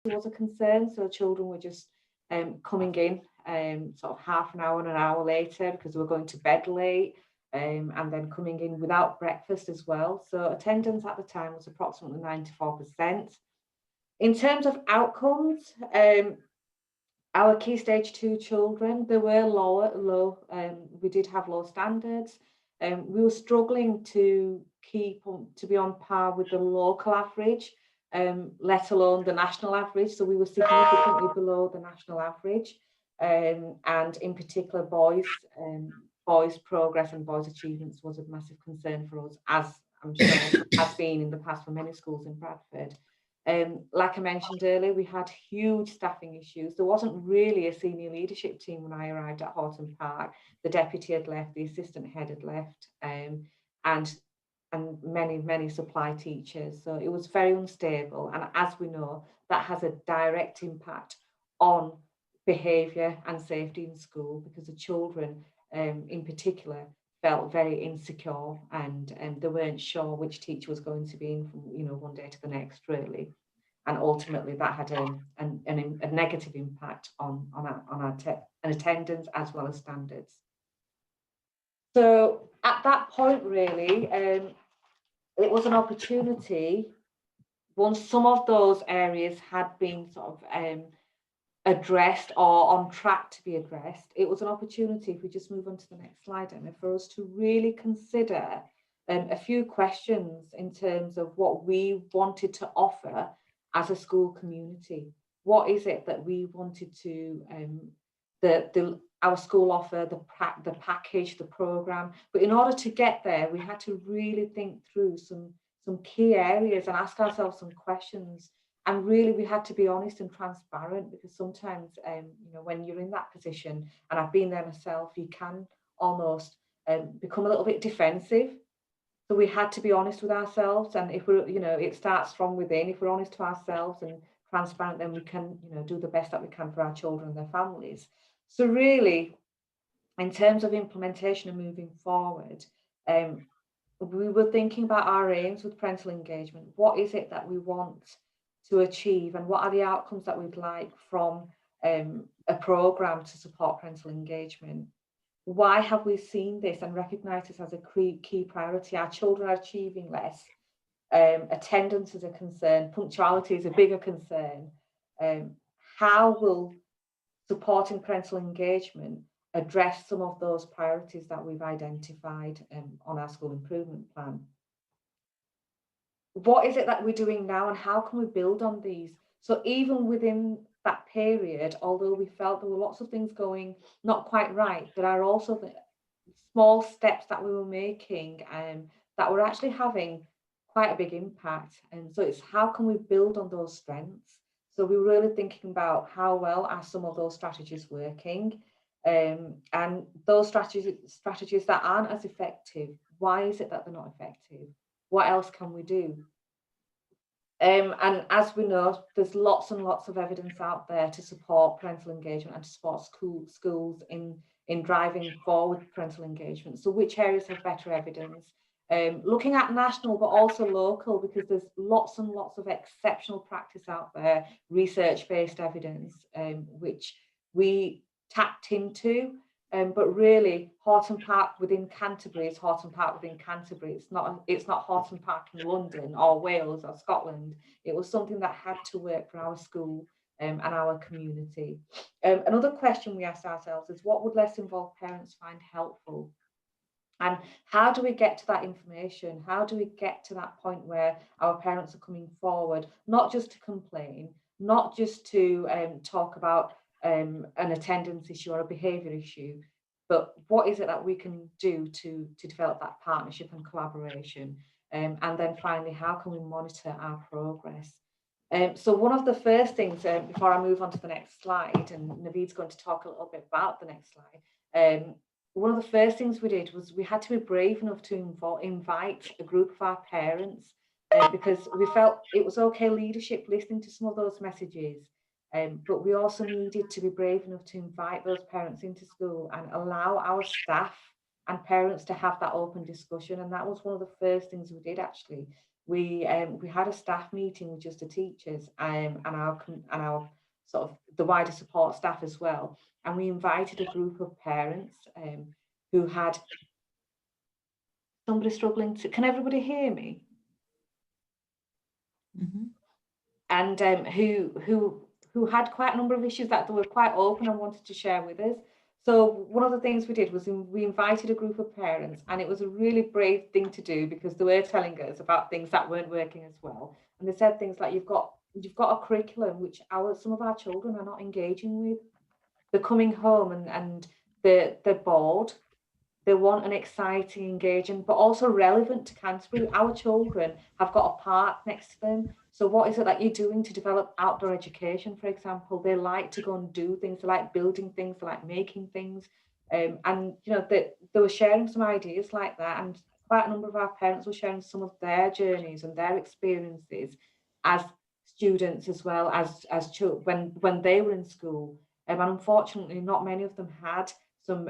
was a concern. So children were just coming in sort of half an hour and an hour later because they were going to bed late, and then coming in without breakfast as well. So attendance at the time was approximately 94%. In terms of outcomes, our key stage 2 children, they were we did have low standards. We were struggling to to be on par with the local average, let alone the national average. So we were significantly below the national average. And in particular, boys' progress and boys' achievements was a massive concern for us, as I'm sure has been in the past for many schools in Bradford. Like I mentioned earlier, we had huge staffing issues. There wasn't really a senior leadership team when I arrived at Horton Park. The deputy had left, the assistant head had left, and many supply teachers. So it was very unstable. And as we know, that has a direct impact on behaviour and safety in school, because the children in particular felt very insecure, and they weren't sure which teacher was going to be in from one day to the next, really. And ultimately that had a negative impact on our attendance as well as standards. So at that point, really, it was an opportunity, once some of those areas had been sort of addressed or on track to be addressed, it was an opportunity, if we just move on to the next slide, Emma, for us to really consider a few questions in terms of what we wanted to offer as a school community. What is it that we wanted to, our school offer, the package, the programme. But in order to get there, we had to really think through some key areas and ask ourselves some questions. And really, we had to be honest and transparent, because sometimes, when you're in that position, and I've been there myself, you can almost become a little bit defensive. So we had to be honest with ourselves. And if we're, it starts from within. If we're honest to ourselves and transparent, then we can, do the best that we can for our children and their families. So really, in terms of implementation and moving forward, we were thinking about our aims with parental engagement. What is it that we want to achieve, and what are the outcomes that we'd like from a programme to support parental engagement? Why have we seen this and recognised this as a key priority? Our children are achieving less. Attendance is a concern. Punctuality is a bigger concern. How will supporting parental engagement address some of those priorities that we've identified on our school improvement plan? What is it that we're doing now, and how can we build on these? So even within that period, although we felt there were lots of things going not quite right, there are also the small steps that we were making that were actually having quite a big impact. And so it's how can we build on those strengths? So we're really thinking about how well are some of those strategies working, and those strategies that aren't as effective, why is it that they're not effective? What else can we do? And as we know, there's lots and lots of evidence out there to support parental engagement and to support schools in driving forward parental engagement. So which areas have better evidence? Looking at national, but also local, because there's lots and lots of exceptional practice out there, research-based evidence, which we tapped into. But really, Horton Park within Canterbury is Horton Park within Canterbury. It's not Horton Park in London or Wales or Scotland. It was something that had to work for our school and our community. Another question we asked ourselves is, what would less involved parents find helpful? And how do we get to that information? How do we get to that point where our parents are coming forward, not just to complain, not just to talk about an attendance issue or a behaviour issue, but what is it that we can do to develop that partnership and collaboration? And then finally, how can we monitor our progress? So one of the first things, before I move on to the next slide, and Naveed's going to talk a little bit about the next slide, one of the first things we did was we had to be brave enough to invite a group of our parents, because we felt it was okay leadership listening to some of those messages, but we also needed to be brave enough to invite those parents into school and allow our staff and parents to have that open discussion. And that was one of the first things we did, actually. we had a staff meeting with just the teachers and our sort of the wider support staff as well, and we invited a group of parents who had somebody struggling to. Can everybody hear me? Mhm. And who had quite a number of issues that they were quite open and wanted to share with us. So one of the things we did was we invited a group of parents, and it was a really brave thing to do because they were telling us about things that weren't working as well. And they said things like, you've got a curriculum which some of our children are not engaging with. They're coming home and they're bored. They want an exciting, engaging, but also relevant to Canterbury. Our children have got a park next to them. So what is it that you're doing to develop outdoor education, for example? They like to go and do things. They like building things. They like making things. And, they were sharing some ideas like that. And quite a number of our parents were sharing some of their journeys and their experiences as students as well as children when they were in school. And unfortunately, not many of them had some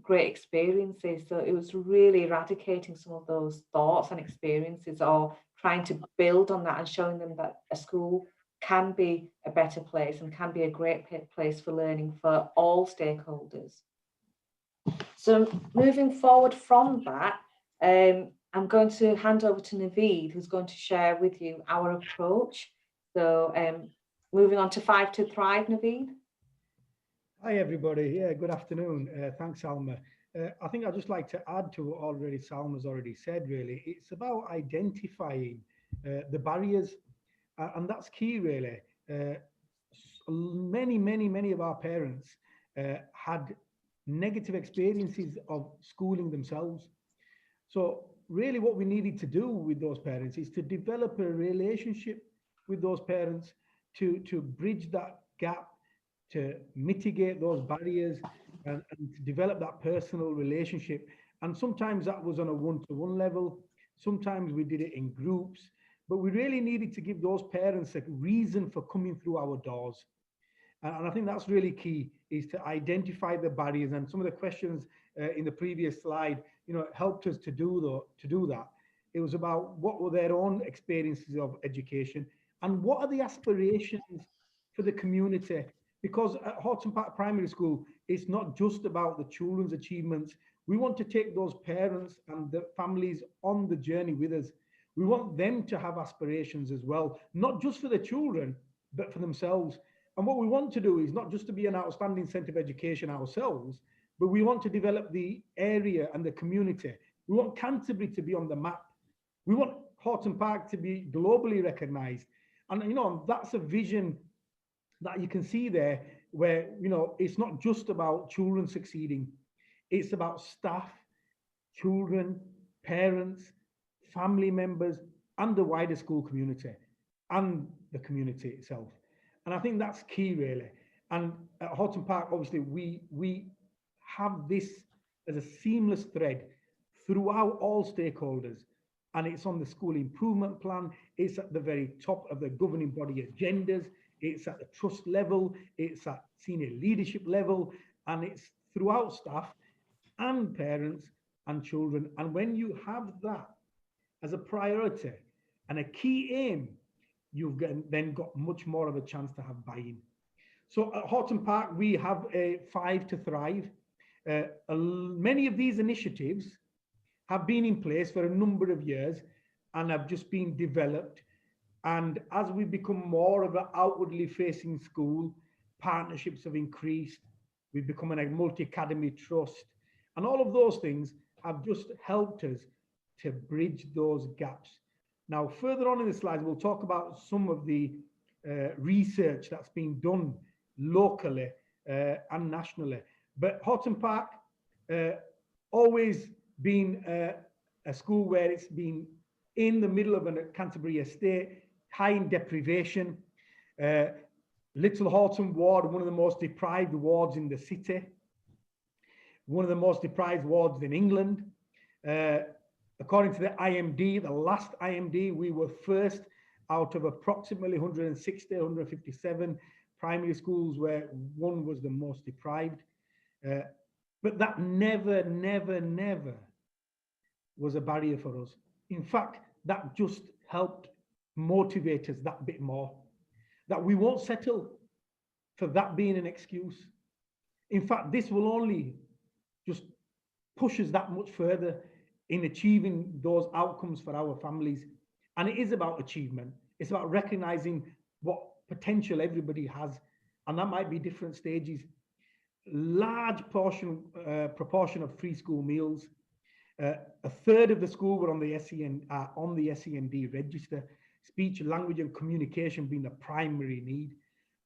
great experiences. So it was really eradicating some of those thoughts and experiences, or trying to build on that and showing them that a school can be a better place and can be a great place for learning for all stakeholders. So moving forward from that, I'm going to hand over to Naveed, who's going to share with you our approach. So moving on to 5 to Thrive, Naveed. Hi, everybody. Yeah, good afternoon. Thanks, Salma. I think I'd just like to add to what already Salma's already said, really. It's about identifying the barriers, and that's key, really. Many of our parents had negative experiences of schooling themselves. So, really, what we needed to do with those parents is to develop a relationship with those parents to bridge that gap, to mitigate those barriers, and to develop that personal relationship. And sometimes that was on a one-to-one level. Sometimes we did it in groups, but we really needed to give those parents a reason for coming through our doors. And I think that's really key, is to identify the barriers. And some of the questions in the previous slide, helped us to do that. It was about what were their own experiences of education and what are the aspirations for the community. Because at Horton Park Primary School, it's not just about the children's achievements. We want to take those parents and the families on the journey with us. We want them to have aspirations as well, not just for the children, but for themselves. And what we want to do is not just to be an outstanding centre of education ourselves, but we want to develop the area and the community. We want Canterbury to be on the map. We want Horton Park to be globally recognised. And, that's a vision that you can see there where, it's not just about children succeeding. It's about staff, children, parents, family members, and the wider school community and the community itself. And I think that's key, really. And at Horton Park, obviously, we have this as a seamless thread throughout all stakeholders. And it's on the school improvement plan. It's at the very top of the governing body agendas. It's at the trust level. It's at senior leadership level. And it's throughout staff and parents and children. And when you have that as a priority and a key aim, you've then got much more of a chance to have buy-in. So at Horton Park, we have a 5 to Thrive. Many of these initiatives have been in place for a number of years and have just been developed. And as we become more of an outwardly facing school, partnerships have increased. We've become a multi-academy trust. And all of those things have just helped us to bridge those gaps. Now, further on in the slides, we'll talk about some of the research that's been done locally and nationally. But Horton Park, always been a school where it's been in the middle of a Canterbury estate, high in deprivation. Little Horton Ward, one of the most deprived wards in the city, one of the most deprived wards in England. According to the IMD, the last IMD, we were first out of approximately 160, 157 primary schools where one was the most deprived. But that never was a barrier for us. In fact, that just helped motivate us that bit more, that we won't settle for that being an excuse. In fact, this will only just push us that much further in achieving those outcomes for our families. And it is about achievement. It's about recognizing what potential everybody has, and that might be different stages. Large proportion of free school meals. A third of the school were on the SEND register. Speech, language, and communication being the primary need.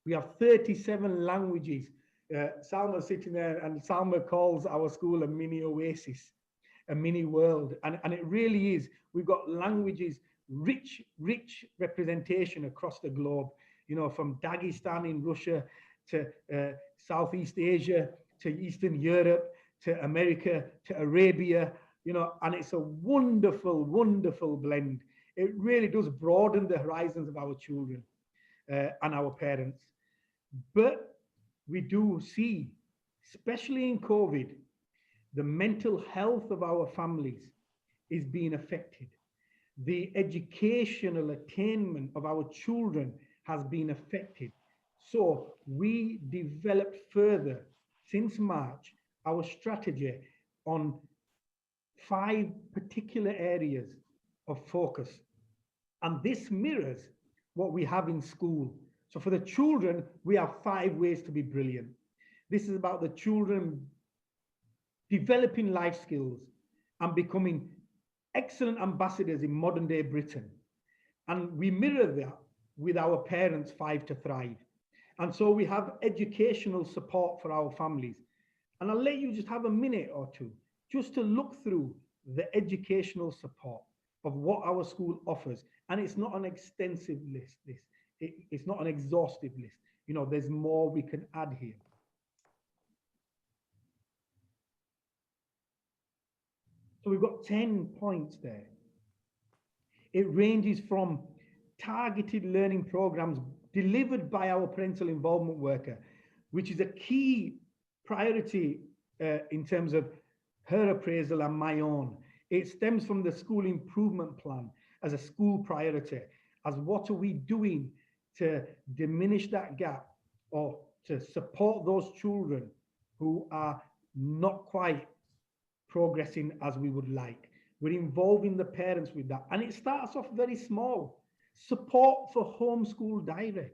We have 37 languages. Salma's sitting there, and Salma calls our school a mini oasis, a mini world, and it really is. We've got languages, rich representation across the globe. You know, from Dagestan in Russia to Southeast Asia to Eastern Europe to America to Arabia. You know, and it's a wonderful, wonderful blend. It really does broaden the horizons of our children and our parents. But we do see, especially in COVID, the mental health of our families is being affected. The educational attainment of our children has been affected. So we developed further since March our strategy on 5 particular areas of focus. And this mirrors what we have in school. So for the children, we have 5 ways to be brilliant. This is about the children developing life skills and becoming excellent ambassadors in modern day Britain. And we mirror that with our parents' 5 to Thrive. And so we have educational support for our families. And I'll let you just have a minute or two just to look through the educational support of what our school offers. And it's not an extensive list. It's not an exhaustive list. You know, there's more we can add here. So we've got 10 points there. It ranges from targeted learning programs delivered by our parental involvement worker, which is a key priority in terms of her appraisal and my own. It stems from the school improvement plan as a school priority, as what are we doing to diminish that gap or to support those children who are not quite progressing as we would like. We're involving the parents with that. And it starts off very small. Support for homeschool diary.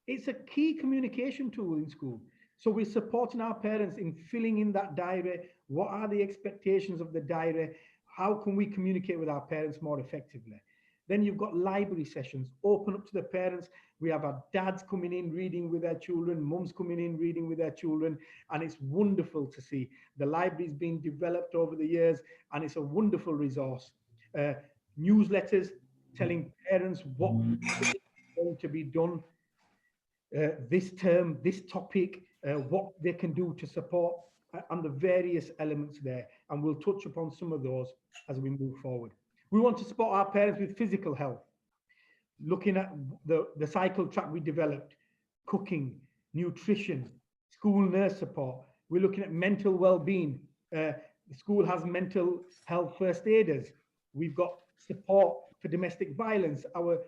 It's a key communication tool in school. So we're supporting our parents in filling in that diary. What are the expectations of the diary? How can we communicate with our parents more effectively? Then you've got library sessions, open up to the parents. We have our dads coming in, reading with their children, mums coming in, reading with their children. And it's wonderful to see. The library's been developed over the years, and it's a wonderful resource. Newsletters telling parents what is going to be done this term, this topic, what they can do to support, and the various elements there. And we'll touch upon some of those as we move forward. We want to support our parents with physical health, looking at the cycle track we developed, cooking, nutrition, school nurse support. We're looking at mental well-being. The school has mental health first aiders. We've got support for domestic violence. Our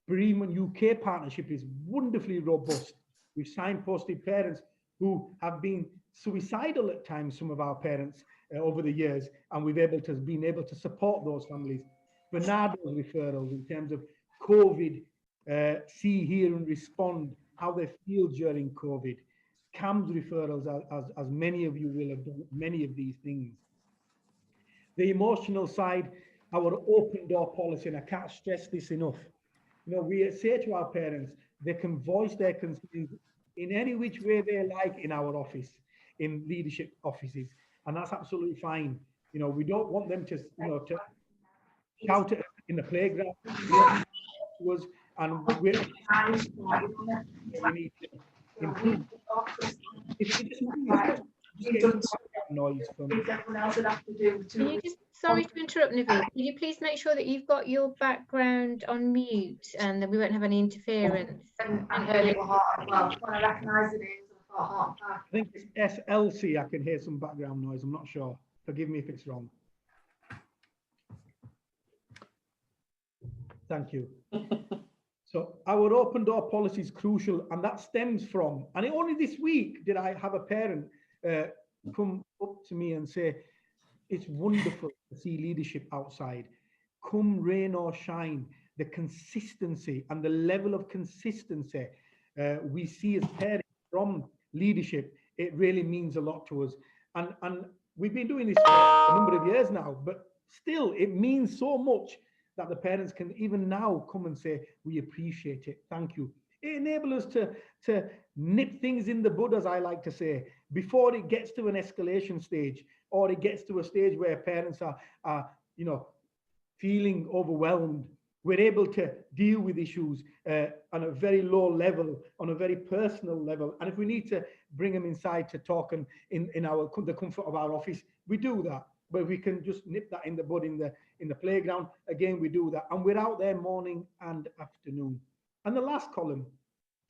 Bereavement UK partnership is wonderfully robust. We've signposted parents who have been suicidal at times, some of our parents over the years, and we've been able to support those families. Bernardo's referrals in terms of COVID, see, hear and respond, how they feel during COVID. CAMS referrals, as many of you will have done many of these things. The emotional side, our open door policy, and I can't stress this enough. You know, we say to our parents, they can voice their concerns in any which way they like in our office, in leadership offices, and that's absolutely fine. You know, we don't want them to, you know, to shout at us in the playground. Was and we need to improve. If you just noise from everyone else would have to do Can you just, sorry to interrupt, Naveed, can you please make sure that you've got your background on mute and then we won't have any interference? and I heard it was hard. Well, when I recognised the names, I thought heart attack. I think it's SLC. I can hear some background noise. I'm not sure. Forgive me if it's wrong. Thank you. So our open door policy is crucial, and that stems from, and only this week did I have a parent come up to me and say, it's wonderful to see leadership outside. Come rain or shine, the consistency and the level of consistency we see as parents from leadership, it really means a lot to us. And we've been doing this for a number of years now, but still it means so much that the parents can even now come and say, we appreciate it, thank you. It enables us to nip things in the bud, as I like to say, before it gets to an escalation stage, or it gets to a stage where parents are feeling overwhelmed. We're able to deal with issues on a very low level, on a very personal level. And if we need to bring them inside to talk and in the comfort of our office, we do that. But if we can just nip that in the bud in the playground, again, we do that. And we're out there morning and afternoon. And the last column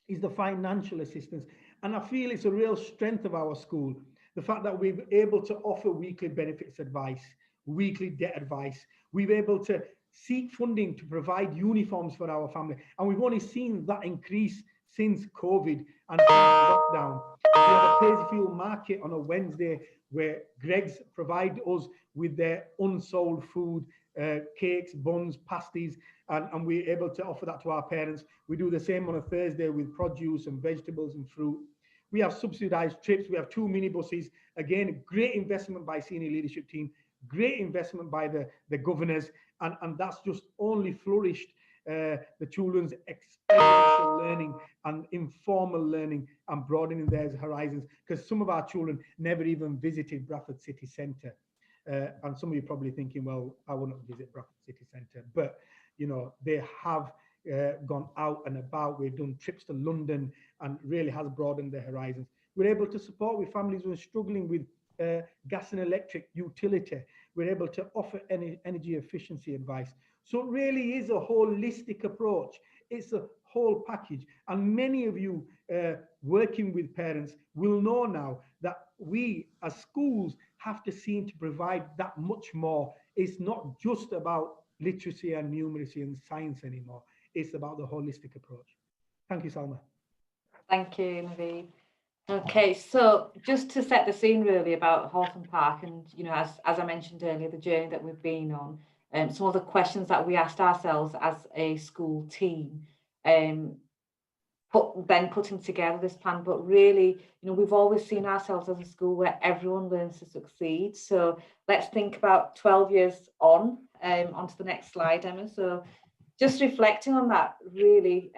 is the financial assistance. And I feel it's a real strength of our school, the fact that we're able to offer weekly benefits advice, weekly debt advice. We're able to seek funding to provide uniforms for our family. And we've only seen that increase since COVID and since lockdown. We have a Paisleyfield market on a Wednesday where Greggs provide us with their unsold food, cakes, buns, pasties, and we're able to offer that to our parents. We do the same on a Thursday with produce and vegetables and fruit. We have subsidized trips. We have 2 minibuses. Again, great investment by senior leadership team, great investment by the governors, and that's just only flourished the children's experiential learning and informal learning and broadening their horizons, because some of our children never even visited Bradford City Centre. And some of you probably thinking, well, I wouldn't visit Bradford City Centre, but they have gone out and about. We've done trips to London and really has broadened their horizons. We're able to support with families who are struggling with gas and electric utility. We're able to offer energy efficiency advice. So it really is a holistic approach. It's a whole package. And many of you working with parents will know now that we as schools have to seem to provide that much more. It's not just about literacy and numeracy and science anymore. It's about the holistic approach. Thank you, Salma. Thank you, Naveed. Okay, so just to set the scene really about Hawthorne Park, and as I mentioned earlier, the journey that we've been on, some of the questions that we asked ourselves as a school team, putting together this plan. But really, we've always seen ourselves as a school where everyone learns to succeed. So let's think about 12 years on, onto the next slide, Emma. So just reflecting on that really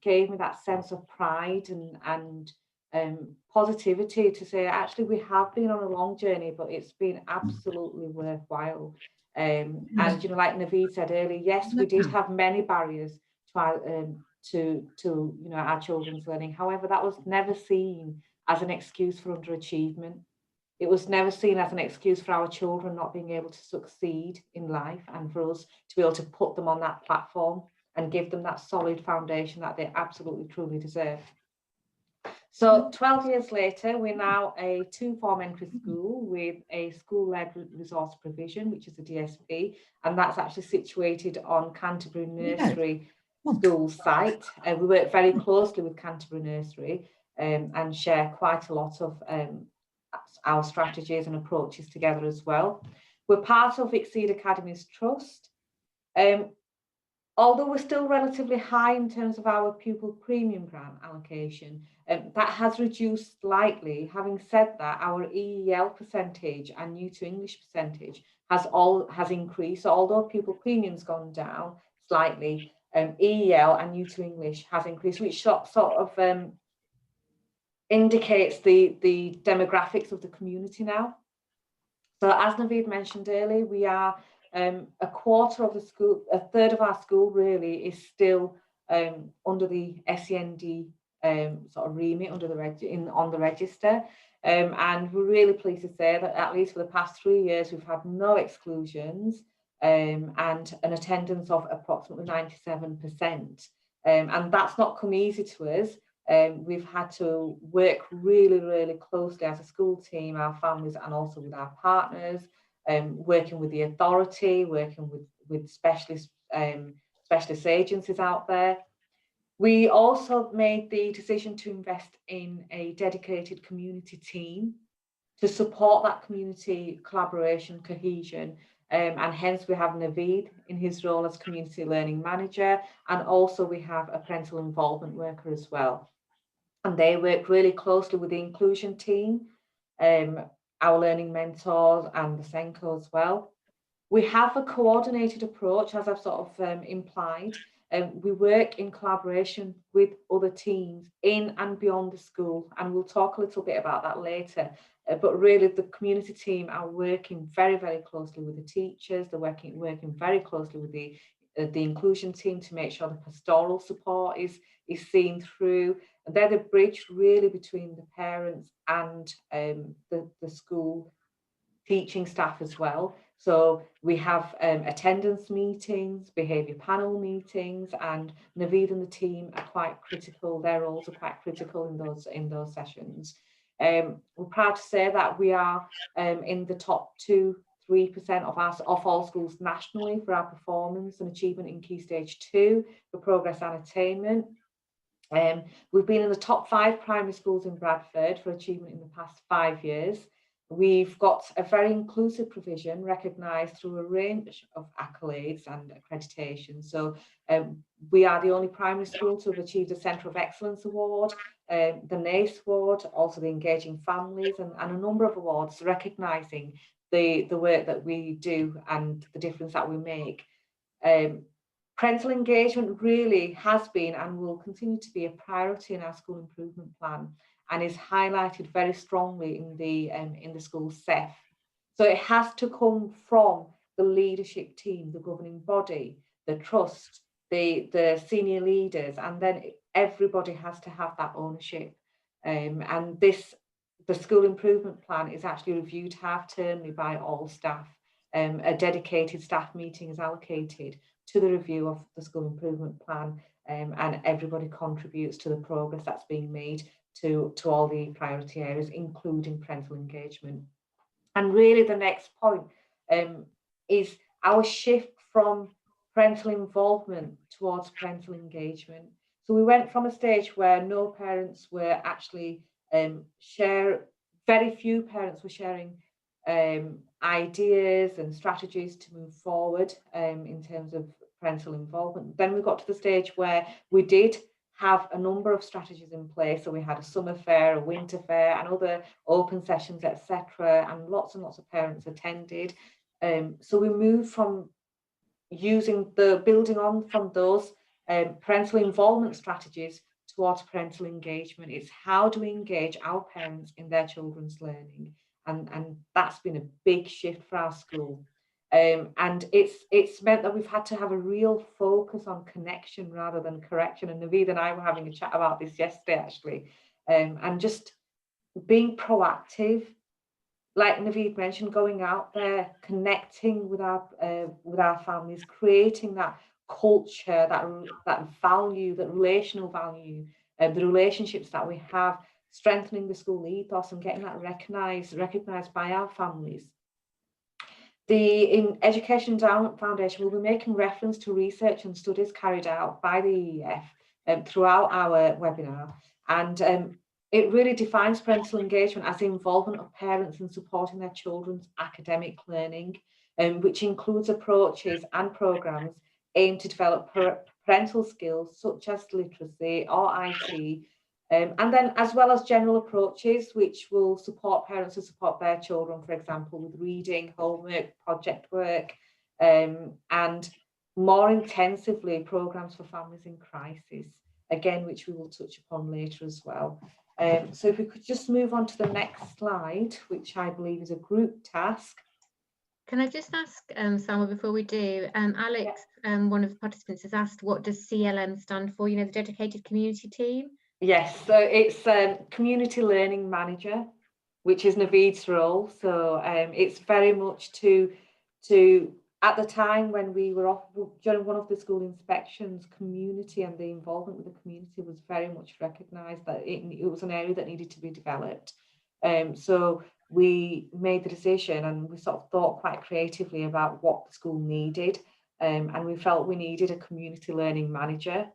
gave me that sense of pride and positivity to say, actually, we have been on a long journey, but it's been absolutely worthwhile. And like Naveed said earlier, yes, we did have many barriers to our children's learning. However, that was never seen as an excuse for underachievement. It was never seen as an excuse for our children not being able to succeed in life, and for us to be able to put them on that platform and give them that solid foundation that they absolutely truly deserve. So 12 years later, we're now a 2-form entry school with a school-led resource provision, which is a DSP, and that's actually situated on Canterbury Nursery School site. We work very closely with Canterbury Nursery and share quite a lot of our strategies and approaches together as well. We're part of Exceed Academy's trust. Although we're still relatively high in terms of our pupil premium grant allocation, that has reduced slightly. Having said that, our EEL percentage and new to English percentage has increased. So although pupil premium's gone down slightly, EEL and new to English has increased, which sort of indicates the demographics of the community now. So as Naveed mentioned earlier, we are a quarter of the school, a third of our school really is still under the SEND sort of remit on the register, and we're really pleased to say that at least for the past 3 years we've had no exclusions and an attendance of approximately 97%, and that's not come easy to us. We've had to work really, really closely as a school team, our families, and also with our partners, working with the authority, working with specialist specialist agencies out there. We also made the decision to invest in a dedicated community team to support that community collaboration, cohesion, and hence we have Naveed in his role as community learning manager, and also we have a parental involvement worker as well. And they work really closely with the inclusion team, our learning mentors and the Senko as well. We have a coordinated approach, as I've sort of implied. We work in collaboration with other teams in and beyond the school, and we'll talk a little bit about that later. But really, the community team are working very, very closely with the teachers. They're working very closely with the inclusion team to make sure the pastoral support is seen through. And they're the bridge really between the parents and the school teaching staff as well. So we have attendance meetings, behaviour panel meetings, and Naveed and the team are quite critical. Their roles are quite critical in those sessions. We're proud to say that we are in the top 2-3% of all schools nationally for our performance and achievement in Key Stage 2 for progress and attainment. We've been in the top 5 primary schools in Bradford for achievement in the past 5 years. We've got a very inclusive provision recognised through a range of accolades and accreditation. So we are the only primary school to have achieved a Centre of Excellence Award, the NACE Award, also the Engaging Families, and a number of awards recognising the work that we do and the difference that we make. Parental engagement really has been and will continue to be a priority in our school improvement plan, and is highlighted very strongly in the school SEF. So it has to come from the leadership team, the governing body, the trust, the senior leaders, and then everybody has to have that ownership. And the school improvement plan is actually reviewed half-termly by all staff. A dedicated staff meeting is allocated to the review of the school improvement plan, and everybody contributes to the progress that's being made to all the priority areas, including parental engagement. And really the next point is our shift from parental involvement towards parental engagement. So we went from a stage where no parents were actually very few parents were sharing ideas and strategies to move forward in terms of parental involvement. Then we got to the stage where we did have a number of strategies in place. So we had a summer fair, a winter fair, and other open sessions, etc. And lots of parents attended. So we moved from building on from those parental involvement strategies towards parental engagement. It's how do we engage our parents in their children's learning? And that's been a big shift for our school. And it's meant that we've had to have a real focus on connection rather than correction. And Naveed and I were having a chat about this yesterday, actually, and just being proactive, like Naveed mentioned, going out there, connecting with our families, creating that culture, that value, that relational value, the relationships that we have, strengthening the school ethos and getting that recognised by our families. In Education Endowment Foundation, we'll be making reference to research and studies carried out by the EEF throughout our webinar, and it really defines parental engagement as the involvement of parents in supporting their children's academic learning, which includes approaches and programmes aimed to develop parental skills such as literacy or IT, and then as well as general approaches which will support parents to support their children, for example, with reading, homework, project work, and more intensively programmes for families in crisis, again, which we will touch upon later as well. So if we could just move on to the next slide, which I believe is a group task. Can I just ask, Salma, before we do, Alex, one of the participants has asked, what does CLM stand for? You know, the Dedicated Community Team? Yes, so it's Community Learning Manager, which is Naveed's role. So it's very much to at the time when we were off during one of the school inspections, community and the involvement with the community was very much recognised that it was an area that needed to be developed. So we made the decision and we sort of thought quite creatively about what the school needed. and we felt we needed a community learning manager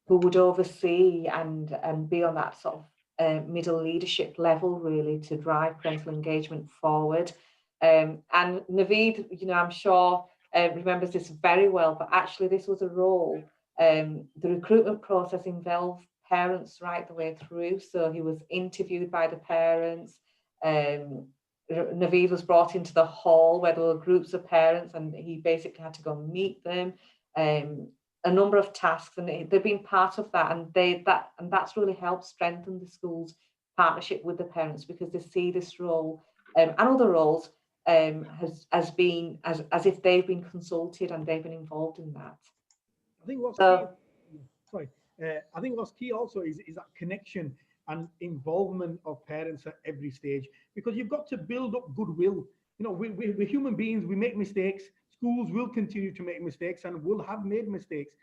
who would oversee and be on that sort of middle leadership level, really, to drive parental engagement forward. And Naveed, I'm sure remembers this very well, but actually this was a role. The recruitment process involved parents right the way through. So he was interviewed by the parents. Naveed was brought into the hall where there were groups of parents, and he basically had to go and meet them. A number of tasks, and they've been part of that, and that's really helped strengthen the school's partnership with the parents, because they see this role and other roles as being as if they've been consulted and they've been involved in that. I think what's So, key, sorry, I think what's key also is that connection and involvement of parents at every stage, because you've got to build up goodwill. We're human beings, we make mistakes. Schools will continue to make mistakes and will have made mistakes.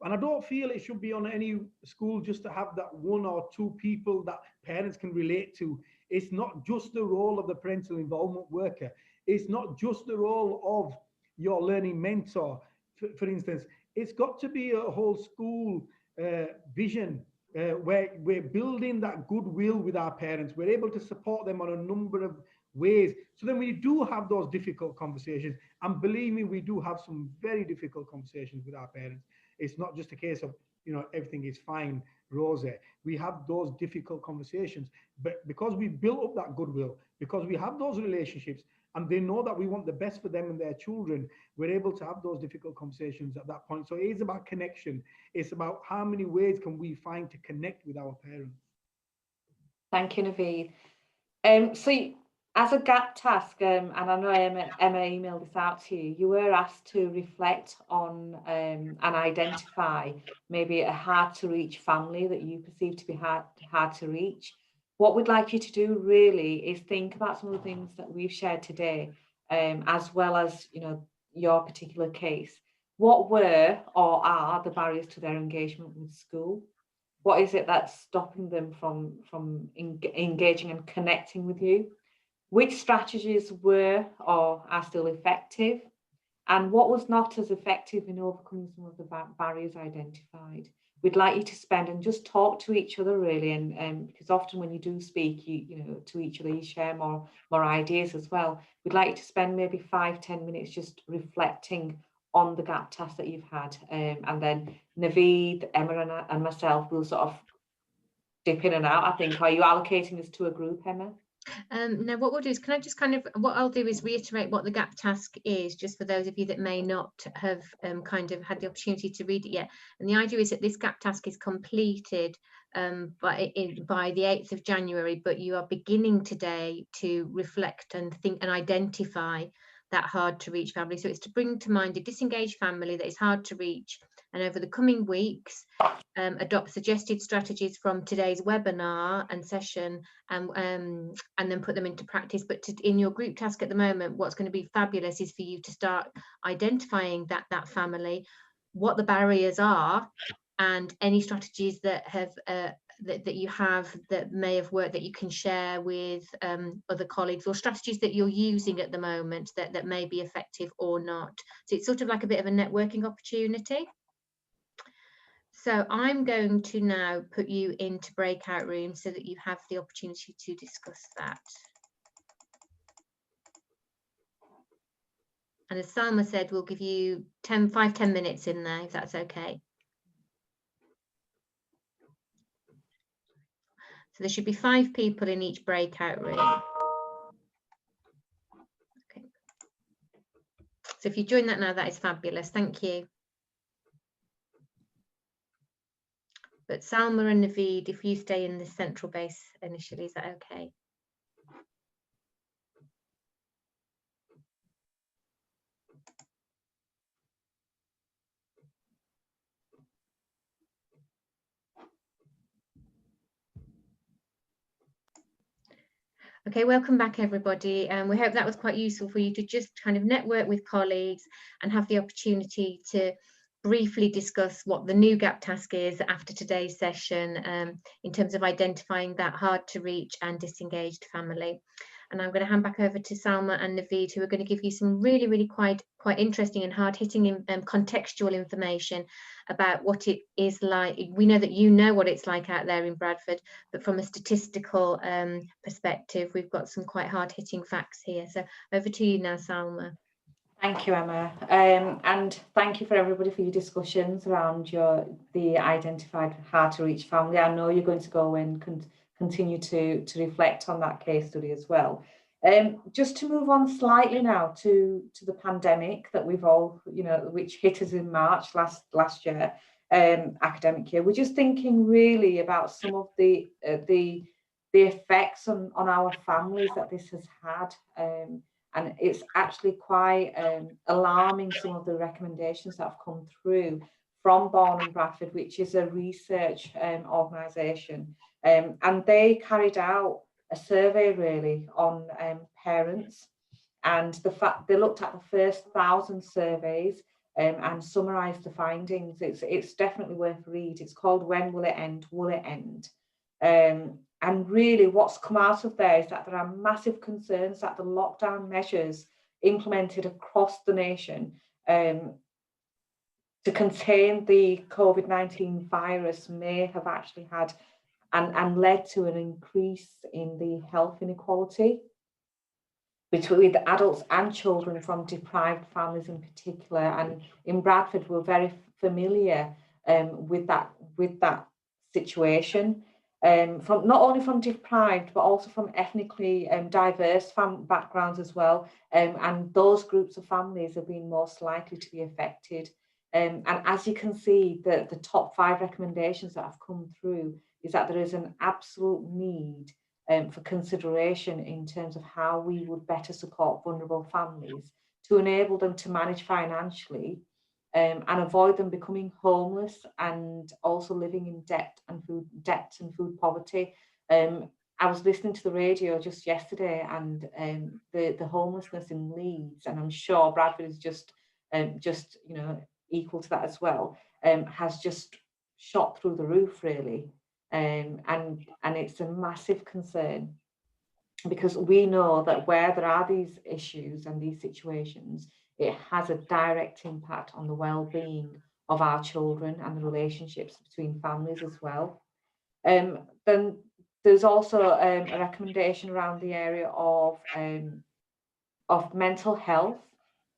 And I don't feel it should be on any school just to have that one or two people that parents can relate to. It's not just the role of the parental involvement worker. It's not just the role of your learning mentor, for instance. It's got to be a whole school vision where we're building that goodwill with our parents. We're able to support them on a number of ways. So then we do have those difficult conversations. And believe me, we do have some very difficult conversations with our parents. It's not just a case of, everything is fine, rosy. We have those difficult conversations. But because we built up that goodwill, because we have those relationships, and they know that we want the best for them and their children, we're able to have those difficult conversations at that point. So it is about connection. It's about how many ways can we find to connect with our parents. Thank you, Naveed. So as a gap task, and I know Emma emailed this out to you, you were asked to reflect on and identify maybe a hard to reach family that you perceive to be hard to reach. What we'd like you to do really is think about some of the things that we've shared today, as well as your particular case. What were or are the barriers to their engagement with school? What is it that's stopping them from engaging and connecting with you? Which strategies were or are still effective? And what was not as effective in overcoming some of the barriers identified? We'd like you to spend and just talk to each other, really, and because often when you do speak, to each other, you share more ideas as well. We'd like you to spend maybe 5-10 minutes just reflecting on the gap task that you've had, and then Naveed, Emma, and myself will sort of dip in and out. I think. Are you allocating this to a group, Emma? No, what we'll do is, can I just what I'll do is reiterate what the gap task is, just for those of you that may not have kind of had the opportunity to read it yet. And the idea is that this gap task is completed by the 8th of January, but you are beginning today to reflect and think and identify that hard to reach family. So it's to bring to mind a disengaged family that is hard to reach, and over the coming weeks adopt suggested strategies from today's webinar and session, and then put them into practice. But in your group task at the moment, what's going to be fabulous is for you to start identifying that family, what the barriers are, and any strategies that have that you have that may have worked that you can share with other colleagues, or strategies that you're using at the moment that may be effective or not. So it's sort of like a bit of a networking opportunity. So I'm going to now put you into breakout rooms so that you have the opportunity to discuss that. And as Salma said, we'll give you 5-10 minutes in there, if that's okay. So there should be 5 people in each breakout room. Okay. So if you join that now, that is fabulous. Thank you. But Salma and Naveed, if you stay in the central base initially, is that okay? Okay, welcome back everybody, and we hope that was quite useful for you to just kind of network with colleagues and have the opportunity to briefly discuss what the new gap task is after today's session, in terms of identifying that hard to reach and disengaged family. and I'm going to hand back over to Salma and Naveed, who are going to give you some really quite interesting and hard-hitting contextual information about what it is like. We know that you know what it's like out there in Bradford, but from a statistical perspective, we've got some quite hard-hitting facts here. So over to you now, Salma. Thank you, Emma, and thank you for everybody for your discussions around the identified hard to reach family. I know you're going to go and continue to reflect on that case study as well. Just to move on slightly now to the pandemic that we've all, which hit us in March last year, academic year. We're just thinking really about some of the effects on our families that this has had. And it's actually quite alarming, some of the recommendations that have come through from Born in Bradford, which is a research organisation. And they carried out a survey really on parents, and they looked at the first 1,000 surveys and summarised the findings. It's definitely worth a read. It's called When Will It End? Will It End? And really what's come out of there is that there are massive concerns that the lockdown measures implemented across the nation to contain the COVID-19 virus may have actually had and led to an increase in the health inequality between adults and children from deprived families in particular. And in Bradford, we're very familiar with that situation. From not only from deprived, but also from ethnically diverse backgrounds as well. And those groups of families have been most likely to be affected. And as you can see, the top 5 recommendations that have come through is that there is an absolute need for consideration in terms of how we would better support vulnerable families to enable them to manage financially and avoid them becoming homeless and also living in debt and food poverty. I was listening to the radio just yesterday, and the homelessness in Leeds, and I'm sure Bradford is just equal to that as well, has just shot through the roof really, and it's a massive concern, because we know that where there are these issues and these situations, it has a direct impact on the well-being of our children and the relationships between families as well. Then there's also a recommendation around the area of mental health.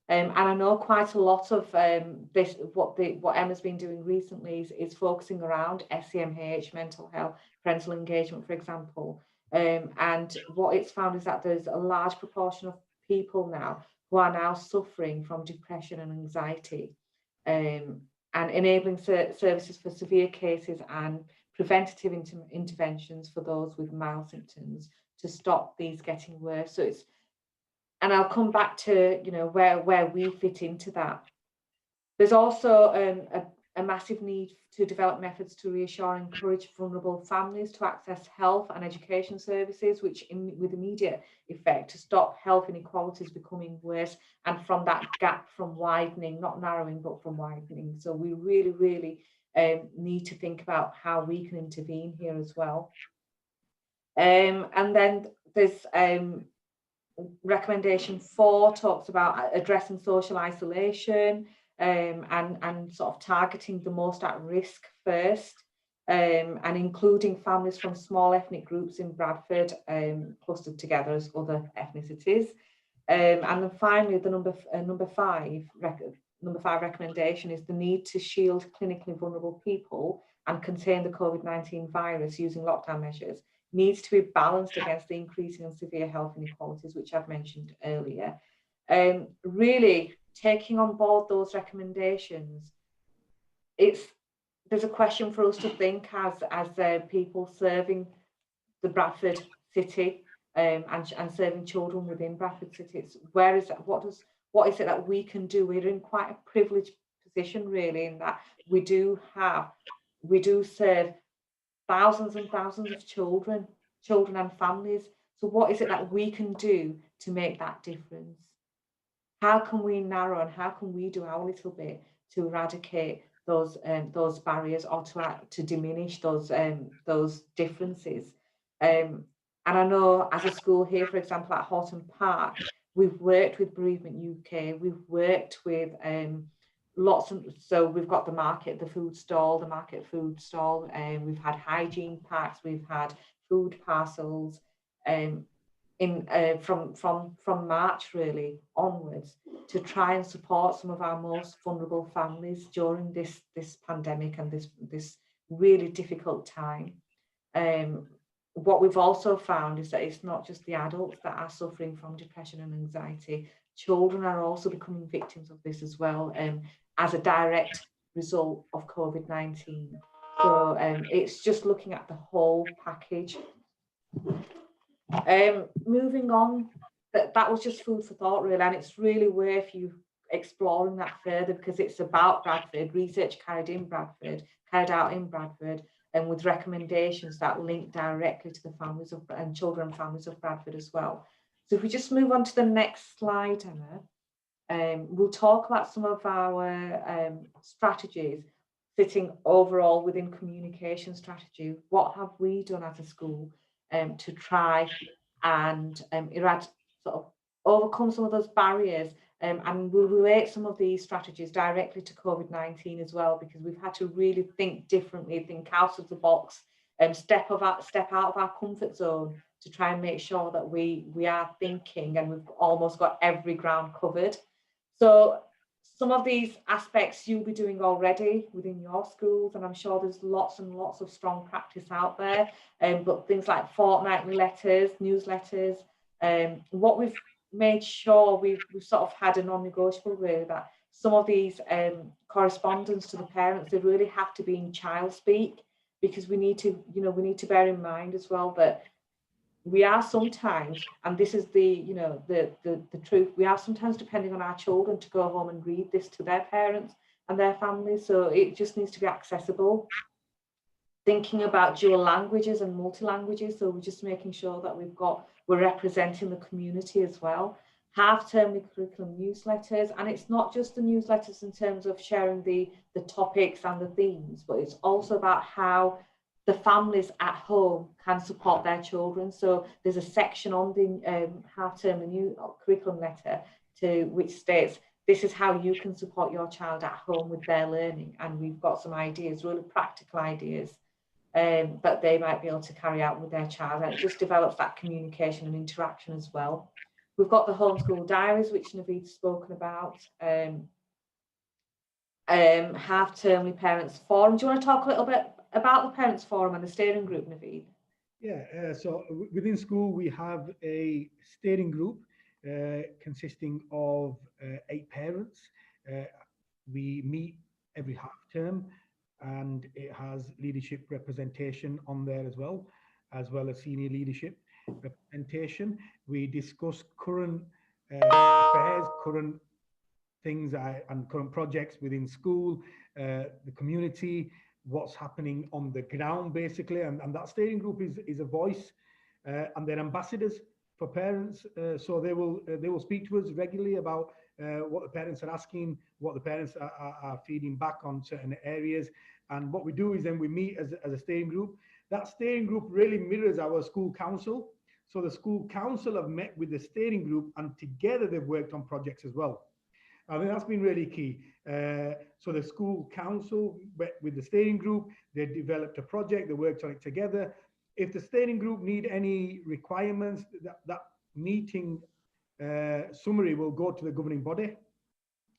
And I know quite a lot of this, what Emma's been doing recently is focusing around SEMH, mental health, parental engagement, for example. And what it's found is that there's a large proportion of people now who are now suffering from depression and anxiety, and enabling services for severe cases and preventative interventions for those with mild symptoms to stop these getting worse. So it's, and I'll come back to where we fit into that. There's also a massive need to develop methods to reassure and encourage vulnerable families to access health and education services, which with immediate effect to stop health inequalities becoming worse, and from that gap from widening, not narrowing, but from widening. So we really need to think about how we can intervene here as well. And then there's recommendation 4 talks about addressing social isolation and sort of targeting the most at risk first, and including families from small ethnic groups in Bradford clustered together as other ethnicities. And then finally, the number five recommendation is the need to shield clinically vulnerable people and contain the COVID-19 virus using lockdown measures needs to be balanced against the increasing and severe health inequalities, which I've mentioned earlier. Really taking on board those recommendations, there's a question for us to think as people serving the Bradford city and serving children within Bradford City. It's what is it that we can do? We're in quite a privileged position really, in that we do serve thousands and thousands of children and families. So what is it that we can do to make that difference? How can we narrow, and how can we do our little bit to eradicate those barriers, or to diminish those differences? And I know as a school here, for example, at Horton Park, we've worked with Bereavement UK, we've worked with lots of, so we've got the market, the food stall, the market food stall, and we've had hygiene packs, we've had food parcels, um, in from March really onwards to try and support some of our most vulnerable families during this pandemic and this really difficult time. Um, what we've also found is that it's not just the adults that are suffering from depression and anxiety. Children are also becoming victims of this as well, as a direct result of COVID-19. So it's just looking at the whole package. Moving on, that was just food for thought, really, and it's really worth you exploring that further because it's about Bradford, research carried out in Bradford, and with recommendations that link directly to the families of and children and families of Bradford as well. So if we just move on to the next slide, Emma, we'll talk about some of our strategies sitting overall within communication strategy. What have we done as a school to try and sort of overcome some of those barriers, and we'll relate some of these strategies directly to COVID-19 as well, because we've had to really think differently, think out of the box, and step out of our comfort zone to try and make sure that we are thinking and we've almost got every ground covered. So some of these aspects you'll be doing already within your schools, and I'm sure there's lots and lots of strong practice out there, but things like fortnightly letters, newsletters, what we've made sure we've sort of had a non-negotiable really that some of these correspondence to the parents, they really have to be in child speak, because we need to bear in mind as well that we are sometimes, and this is the truth, we are sometimes depending on our children to go home and read this to their parents and their families, so it just needs to be accessible. Thinking about dual languages and multi-languages, so we're just making sure that we're representing the community as well. Half-term curriculum newsletters, and it's not just the newsletters in terms of sharing the topics and the themes, but it's also about how the families at home can support their children. So there's a section on the half-term new curriculum letter which states this is how you can support your child at home with their learning, and we've got some ideas, really practical ideas that they might be able to carry out with their child, and it just develops that communication and interaction as well. We've got the homeschool diaries, which Naveed's spoken about. Half-termly parents forum. Do you want to talk a little bit about the parents forum and the steering group, Naveed? Yeah, so within school we have a steering group consisting of 8 parents. We meet every half term, and it has leadership representation on there as well as senior leadership representation. We discuss current affairs, current things and current projects within school, the community, what's happening on the ground basically, and that steering group is a voice, and they're ambassadors for parents, so they will speak to us regularly about what the parents are asking, what the parents are feeding back on certain areas. And what we do is then we meet as a steering group. That steering group really mirrors our school council. So the school council have met with the steering group, and together they've worked on projects as well. I think that's been really key. So the school council met with the steering group, they developed a project, they worked on it together. If the steering group need any requirements, that meeting summary will go to the governing body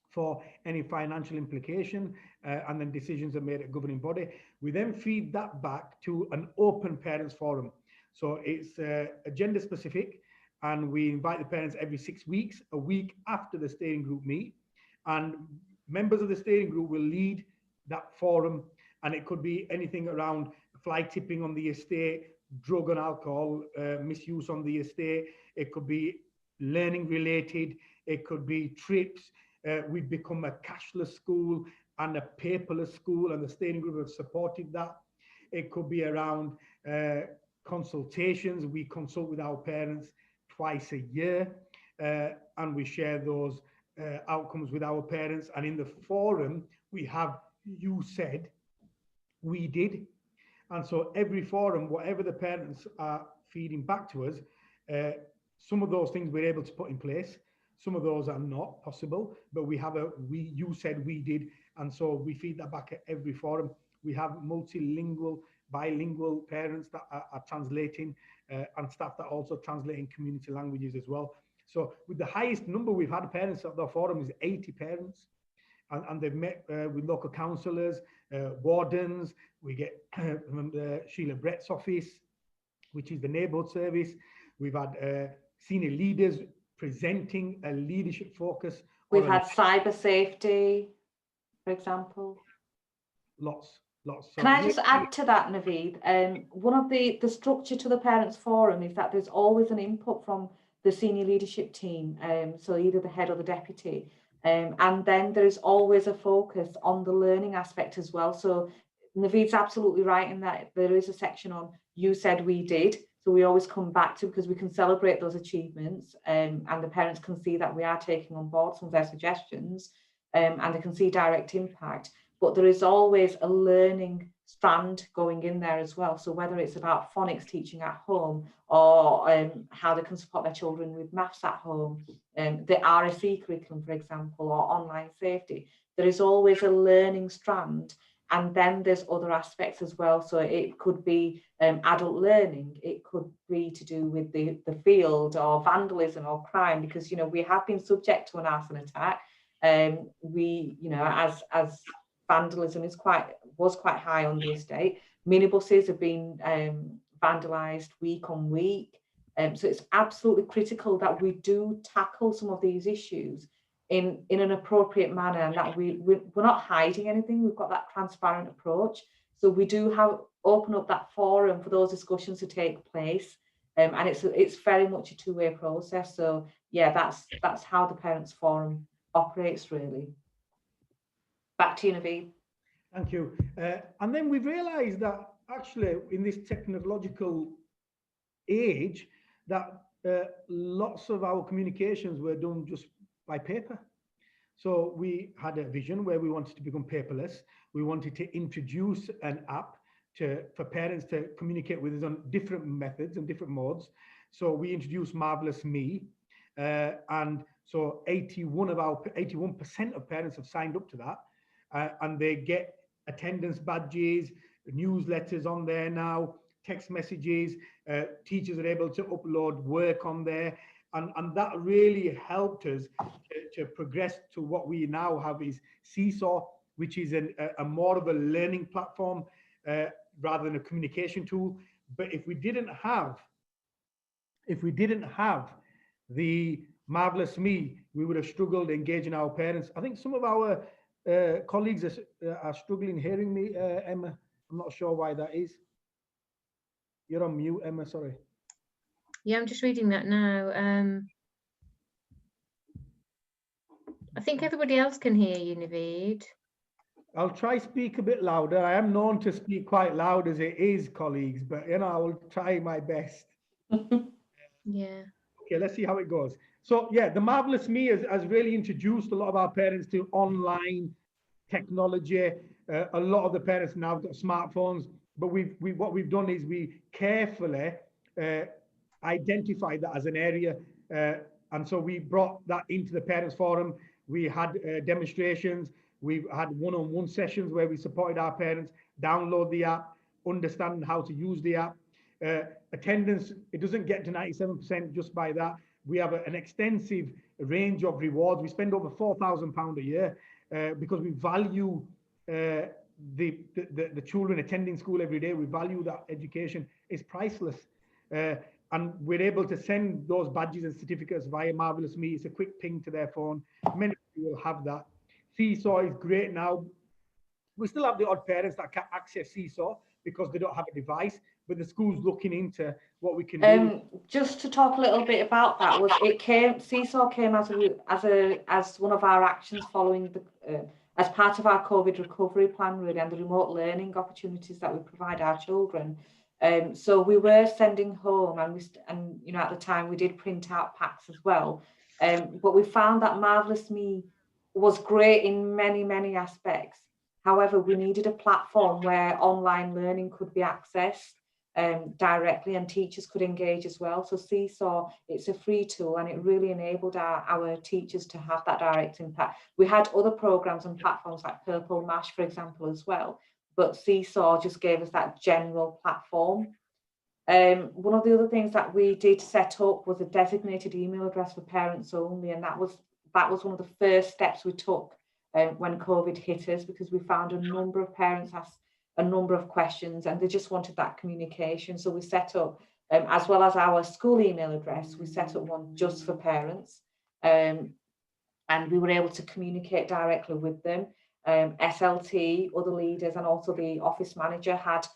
for any financial implication, and then decisions are made at governing body. We then feed that back to an open parents forum. So it's agenda specific, and we invite the parents every 6 weeks, a week after the steering group meet, and members of the steering group will lead that forum, and it could be anything around fly tipping on the estate, drug and alcohol misuse on the estate, it could be learning related, it could be trips. We've become a cashless school and a paperless school, and the steering group have supported that. It could be around consultations. We consult with our parents twice a year, and we share those outcomes with our parents. And in the forum, we have you said, we did. And so every forum, whatever the parents are feeding back to us. Some of those things we're able to put in place. Some of those are not possible, but you said we did, and so we feed that back at every forum. We have multilingual, bilingual parents that are translating, and staff that also translate in community languages as well. So with the highest number we've had parents at the forum is 80 parents. And they've met with local councillors, wardens. We get Sheila Brett's office, which is the neighbourhood service. We've had senior leaders presenting a leadership focus. We've had cyber safety, for example. Lots. So can I just add to that, Naveed? One of the structure to the Parents Forum is that there's always an input from the senior leadership team, so either the head or the deputy. And then there's always a focus on the learning aspect as well. So Naveed's absolutely right in that there is a section on you said we did. So we always come back to, because we can celebrate those achievements, and the parents can see that we are taking on board some of their suggestions, and they can see direct impact. But there is always a learning strand going in there as well. So whether it's about phonics teaching at home, or how they can support their children with maths at home, the RSE curriculum, for example, or online safety, there is always a learning strand. And then there's other aspects as well. So it could be adult learning. It could be to do with the field, or vandalism or crime, because, you know, we have been subject to an arson attack. We, you know, as vandalism was quite high on the estate. Minibuses have been vandalised week on week. So it's absolutely critical that we do tackle some of these issues in an appropriate manner, and that we're not hiding anything. We've got that transparent approach. So we do open up that forum for those discussions to take place. And it's very much a two-way process. So yeah, that's how the Parents Forum operates, really. Back to you, Naveed. Thank you. And then we've realised that actually in this technological age, that lots of our communications were done just by paper. So we had a vision where we wanted to become paperless. We wanted to introduce an app for parents to communicate with us on different methods and different modes. So we introduced Marvelous Me, and so 81% of parents have signed up to that, and they get attendance badges, newsletters on there now, text messages. Teachers are able to upload work on there, and that really helped us to progress to what we now have is Seesaw, which is a more of a learning platform rather than a communication tool. But if we didn't have the Marvelous Me, we would have struggled engaging our parents. I think some of our colleagues are struggling hearing me, Emma. I'm not sure why that is. You're on mute, Emma, sorry. Yeah, I'm just reading that now. I think everybody else can hear you, Naveed. I'll try speak a bit louder. I am known to speak quite loud as it is, colleagues, but you know, I will try my best. Yeah. Okay, let's see how it goes. So yeah, the Marvelous Me has really introduced a lot of our parents to online technology. A lot of the parents now have got smartphones, but what we've done is we carefully identified that as an area, and so we brought that into the Parents Forum. We had demonstrations. We've had one-on-one sessions where we supported our parents download the app, understand how to use the app. Attendance, it doesn't get to 97% just by that. We have an extensive range of rewards. We spend over £4,000 a year because we value the children attending school every day. We value that education is priceless. And we're able to send those badges and certificates via Marvelous Me. It's a quick ping to their phone. Many people will have that. Seesaw is great now. We still have the odd parents that can't access Seesaw because they don't have a device, but the school's looking into what we can do. Just to talk a little bit about that, Seesaw came as one of our actions following as part of our COVID recovery plan, really, and the remote learning opportunities that we provide our children. So we were sending home, and you know, at the time we did print out packs as well. But we found that Marvelous Me was great in many aspects. However, we needed a platform where online learning could be accessed. directly, and teachers could engage as well. So Seesaw, it's a free tool, and it really enabled our teachers to have that direct impact. We had other programs and platforms like Purple Mash, for example, as well, but Seesaw just gave us that general platform. One of the other things that we did set up was a designated email address for parents only, and that was one of the first steps we took when COVID hit us, because we found a number of parents asked a number of questions and they just wanted that communication. So we set up, as well as our school email address, we set up one just for parents, and we were able to communicate directly with them. SLT, other leaders, and also the office manager had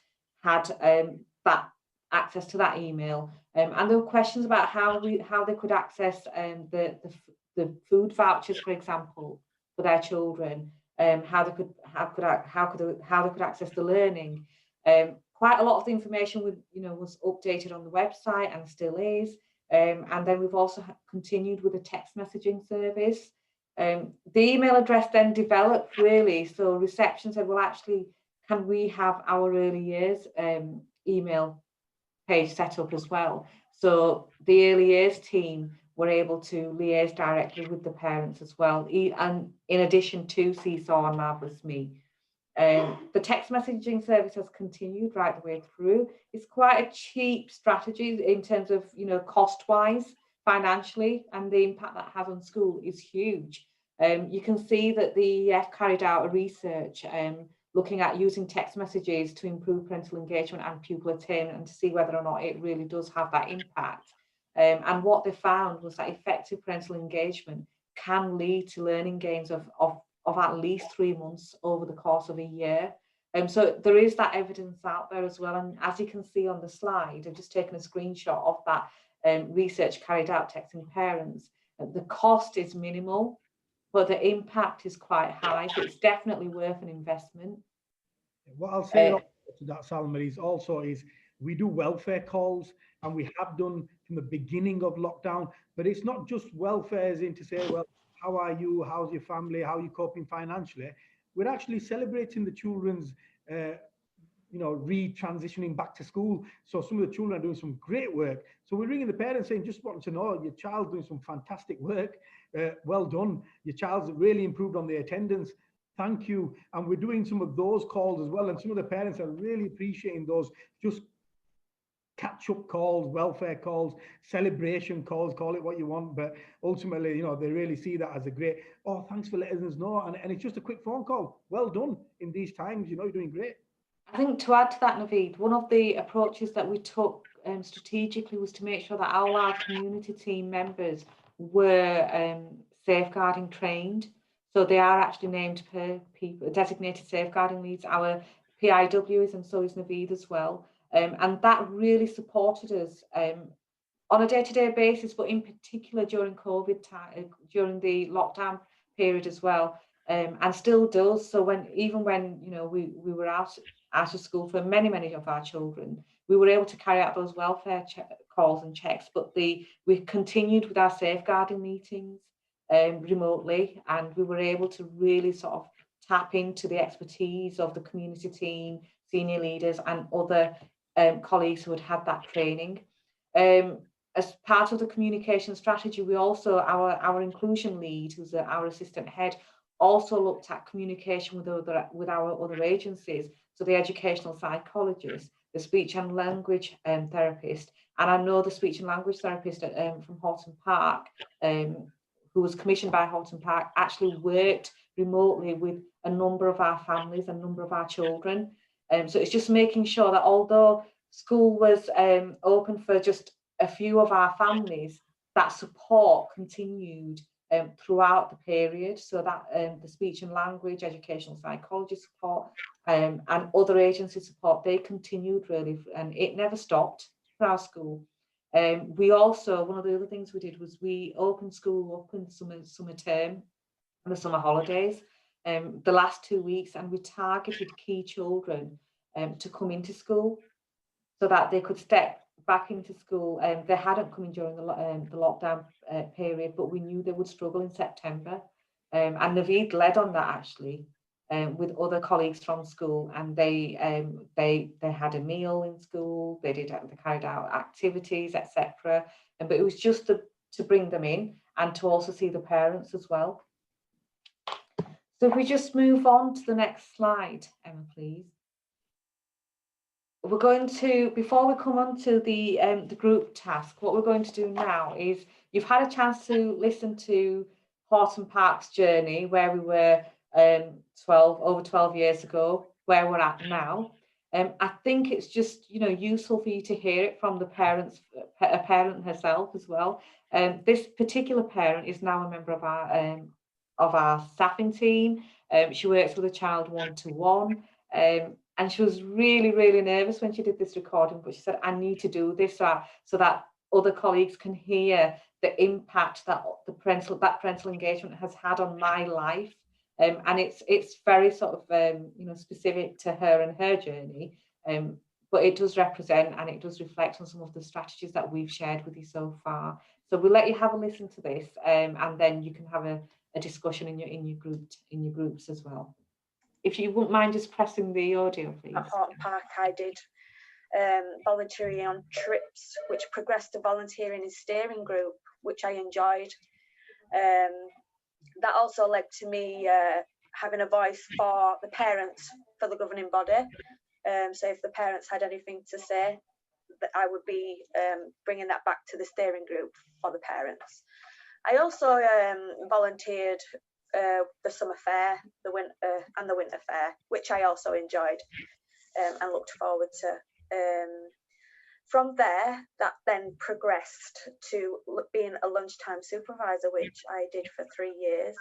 that access to that email, and there were questions about how they could access the food vouchers, for example, for their children, how they could access the learning. Quite a lot of the information was updated on the website and still is. And then we've also continued with a text messaging service. The email address then developed really. So reception said, well, actually, can we have our early years email page set up as well? So the early years team were able to liaise directly with the parents as well, and in addition to Seesaw and Marvelous Me. The text messaging service has continued right the way through. It's quite a cheap strategy in terms of, cost-wise, financially, and the impact that has on school is huge. You can see that the EF carried out a research looking at using text messages to improve parental engagement and pupil attainment, and to see whether or not it really does have that impact. And what they found was that effective parental engagement can lead to learning gains of at least 3 months over the course of a year. So there is that evidence out there as well. And as you can see on the slide, I've just taken a screenshot of that research carried out texting parents. The cost is minimal, but the impact is quite high. So it's definitely worth an investment. What I'll say to that, Salma, is we do welfare calls, and we have done from the beginning of lockdown. But it's not just welfare as in to say, well, how are you? How's your family? How are you coping financially? We're actually celebrating the children's, re-transitioning back to school. So some of the children are doing some great work. So we're ringing the parents saying, just wanting to know, your child's doing some fantastic work. Well done. Your child's really improved on the attendance. Thank you. And we're doing some of those calls as well. And some of the parents are really appreciating those just catch-up calls, welfare calls, celebration calls, call it what you want. But ultimately, they really see that as a great, oh, thanks for letting us know. And it's just a quick phone call. Well done in these times, you're doing great. I think to add to that, Naveed, one of the approaches that we took strategically was to make sure that all our community team members were safeguarding trained. So they are actually named per people, designated safeguarding leads, our PIWs, and so is Naveed as well. And that really supported us on a day-to-day basis, but in particular during COVID time, during the lockdown period as well, and still does. So even when we were out of school for many of our children, we were able to carry out those welfare calls and checks. But we continued with our safeguarding meetings remotely, and we were able to really sort of tap into the expertise of the community team, senior leaders, and other colleagues who had had that training. As part of the communication strategy, we also, our inclusion lead, who's our assistant head, also looked at communication with our other agencies. So the educational psychologist, the speech and language therapist, and I know the speech and language therapist from Horton Park, who was commissioned by Horton Park, actually worked remotely with a number of our families, a number of our children. So it's just making sure that although school was open for just a few of our families, that support continued throughout the period. So that the speech and language, educational psychology support, and other agency support, they continued really, and it never stopped for our school. We also, one of the other things we did was we opened school up in the summer term and the summer holidays, the last 2 weeks, and we targeted key children to come into school so that they could step back into school. They hadn't come in during the lockdown period, but we knew they would struggle in September. And Naveed led on that actually. with other colleagues from school, and they had a meal in school. They carried out activities, etc. But it was just to bring them in and to also see the parents as well. So if we just move on to the next slide, Emma, please. We're going to, before we come on to the group task, what we're going to do now is, you've had a chance to listen to Horton Park's journey, where we were over 12 years ago, where we're at now. I think it's just, you know, useful for you to hear it from the parents, a parent herself as well. This particular parent is now a member of our staffing team. She works with a child one-to-one, and she was really, really nervous when she did this recording, but she said, I need to do this so that other colleagues can hear the impact that parental engagement has had on my life. And it's very sort of specific to her and her journey, but it does represent and it does reflect on some of the strategies that we've shared with you so far. So we'll let you have a listen to this, and then you can have a discussion in your groups as well. If you wouldn't mind just pressing the audio, please. At Horton Park, I did volunteering on trips, which progressed to volunteering in steering group, which I enjoyed. That also led to me having a voice for the parents, for the governing body. So if the parents had anything to say, that I would be bringing that back to the steering group for the parents. I also volunteered the summer fair, the winter fair, which I also enjoyed and looked forward to. From there, that then progressed to being a lunchtime supervisor, which I did for 3 years.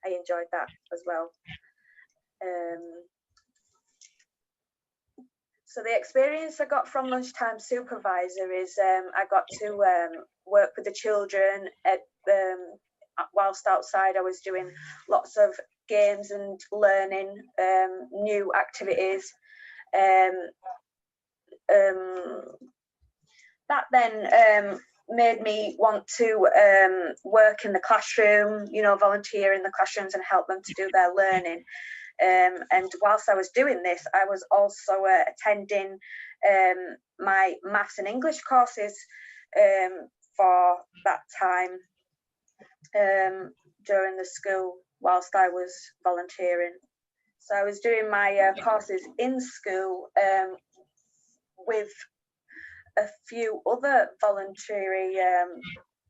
I enjoyed that as well. So the experience I got from lunchtime supervisor is I got to work with the children whilst outside. I was doing lots of games and learning new activities. That then made me want to work in the classroom, you know, volunteer in the classrooms and help them to do their learning. And whilst I was doing this, I was also attending my maths and English courses for that time during the school whilst I was volunteering. So I was doing my courses in school with a few other voluntary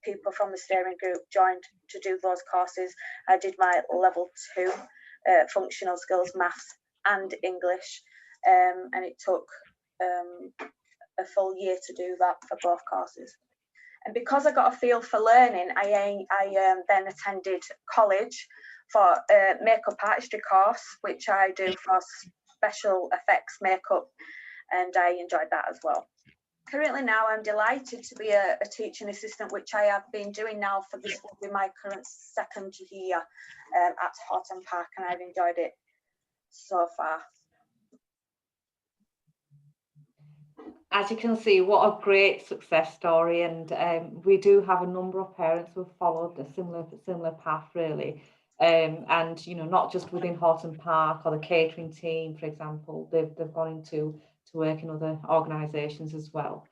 people from the steering group joined to do those courses. I did my level 2 functional skills, maths and English, and it took a full year to do that for both courses. And because I got a feel for learning, I then attended college for a makeup artistry course, which I do for special effects makeup, and I enjoyed that as well. Currently now, I'm delighted to be a teaching assistant, which I have been doing now for this will be my current 2nd year at Horton Park, and I've enjoyed it so far. As you can see, what a great success story, and we do have a number of parents who have followed a similar path, really. And you know, not just within Horton Park or the catering team, for example, they've gone into work in other organisations as well.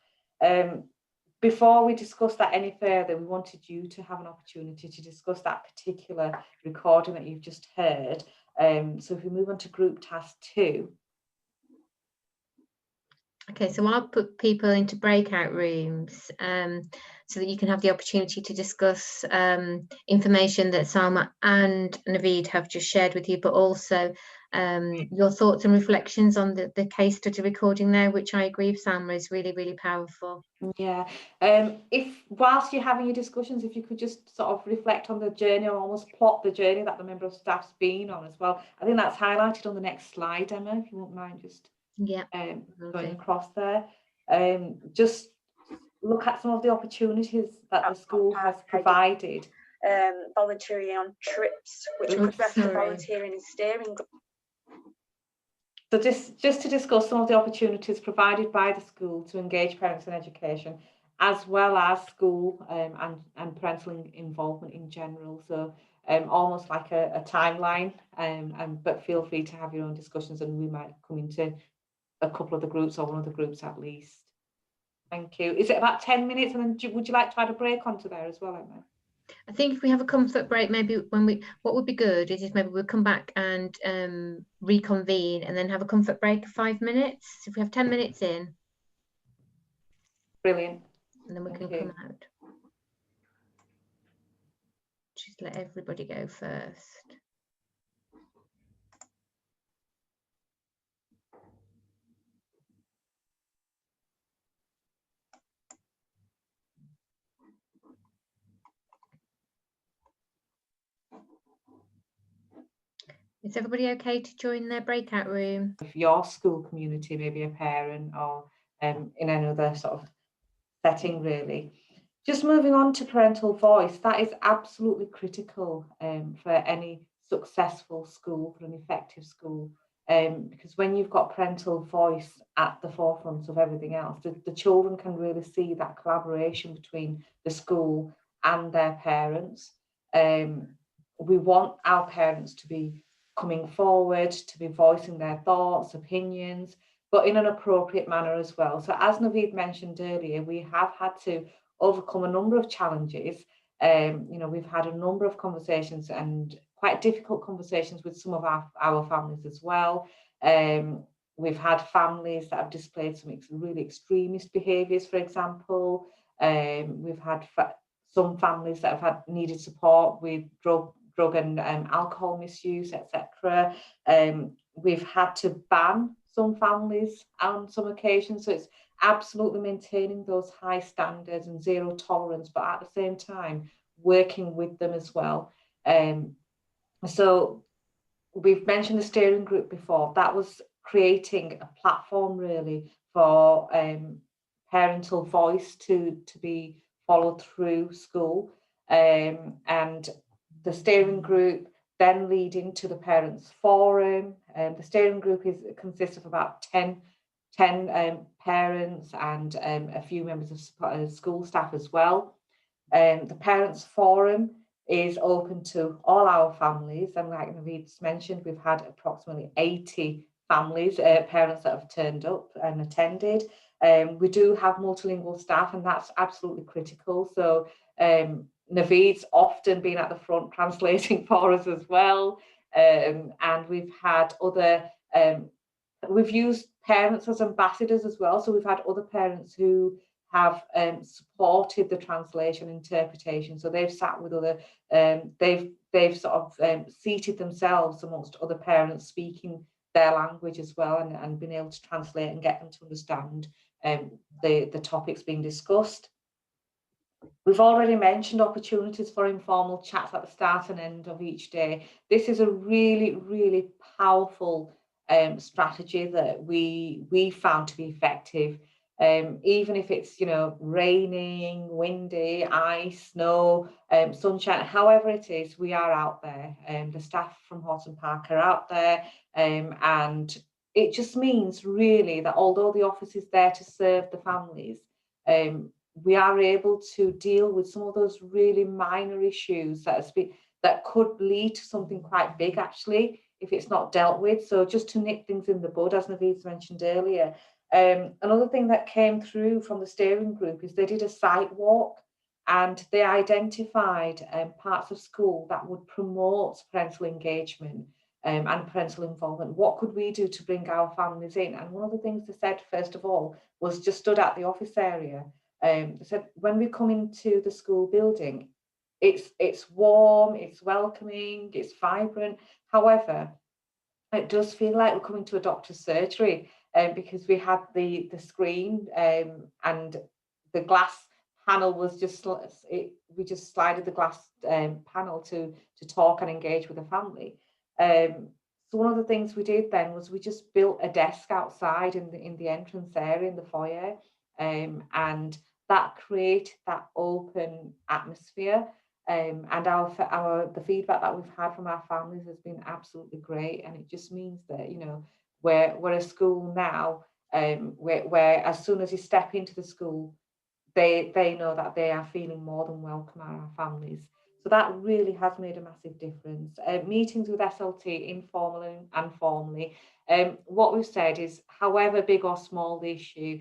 Before we discuss that any further, we wanted you to have an opportunity to discuss that particular recording that you've just heard. So if we move on to group task 2. Okay, so I'll put people into breakout rooms so that you can have the opportunity to discuss information that Salma and Naveed have just shared with you, but also your thoughts and reflections on the case study recording there, which I agree with Salma is really, really powerful. Yeah, if whilst you're having your discussions, if you could just sort of reflect on the journey or almost plot the journey that the member of staff's been on as well. I think that's highlighted on the next slide, Emma, if you wouldn't mind just going across there. Just look at some of the opportunities that the school has provided. Volunteering on trips, which progressed to volunteering in steering group. So just to discuss some of the opportunities provided by the school to engage parents in education as well as school and parental involvement in general. So almost like a timeline, but feel free to have your own discussions, and we might come into a couple of the groups or one of the groups at least. Thank you. Is it about 10 minutes? And then would you like to add a break onto there as well, Emma? I think if we have a comfort break, maybe what would be good is if maybe we'll come back and reconvene and then have a comfort break of 5 minutes. If we have 10 minutes in. Brilliant. And then we can come out. Just let everybody go first. Is everybody okay to join their breakout room? If your school community, maybe a parent or in another sort of setting, really. Just moving on to parental voice, that is absolutely critical for any successful school, for an effective school. Because when you've got parental voice at the forefront of everything else, the children can really see that collaboration between the school and their parents. We want our parents to be coming forward, to be voicing their thoughts, opinions, but in an appropriate manner as well. So as Naveed mentioned earlier, we have had to overcome a number of challenges. We've had a number of conversations and quite difficult conversations with some of our families as well. We've had families that have displayed some really extremist behaviours, for example. We've had some families that have had needed support with drug and alcohol misuse, etc. We've had to ban some families on some occasions. So it's absolutely maintaining those high standards and zero tolerance, but at the same time, working with them as well. So we've mentioned the steering group before. That was creating a platform really for parental voice to be followed through school. And the steering group then leading to the parents forum. The steering group consists of about 10 parents and a few members of school staff as well. The parents forum is open to all our families, and like Naveed's mentioned, we've had approximately 80 families, parents that have turned up and attended. We do have multilingual staff, and that's absolutely critical. So Naveed's often been at the front translating for us as well. And we've had other, we've used parents as ambassadors as well. So we've had other parents who have supported the translation interpretation. So they've sat with other, they've sort of seated themselves amongst other parents speaking their language as well, and been able to translate and get them to understand the topics being discussed. We've already mentioned opportunities for informal chats at the start and end of each day. This is a really, really powerful strategy that we found to be effective. Even if it's, raining, windy, ice, snow, sunshine, however it is, we are out there. The staff from Horton Park are out there, and it just means really that although the office is there to serve the families, we are able to deal with some of those really minor issues that could lead to something quite big, actually, if it's not dealt with. So just to nip things in the bud, as Naveed mentioned earlier. Another thing that came through from the steering group is they did a site walk, and they identified parts of school that would promote parental engagement and parental involvement. What could we do to bring our families in? And one of the things they said, first of all, was just stood at the office area. They said, when we come into the school building, it's warm, it's welcoming, it's vibrant. However, it does feel like we're coming to a doctor's surgery, because we had the screen and the glass panel was we just slided the glass panel to talk and engage with the family. So one of the things we did then was we just built a desk outside in the entrance area in the foyer, and that created that open atmosphere. And the feedback that we've had from our families has been absolutely great, and it just means that we're a school now where as soon as you step into the school, they know that they are feeling more than welcome at our families. So that really has made a massive difference. Meetings with SLT, informally and formally, what we've said is, however big or small the issue,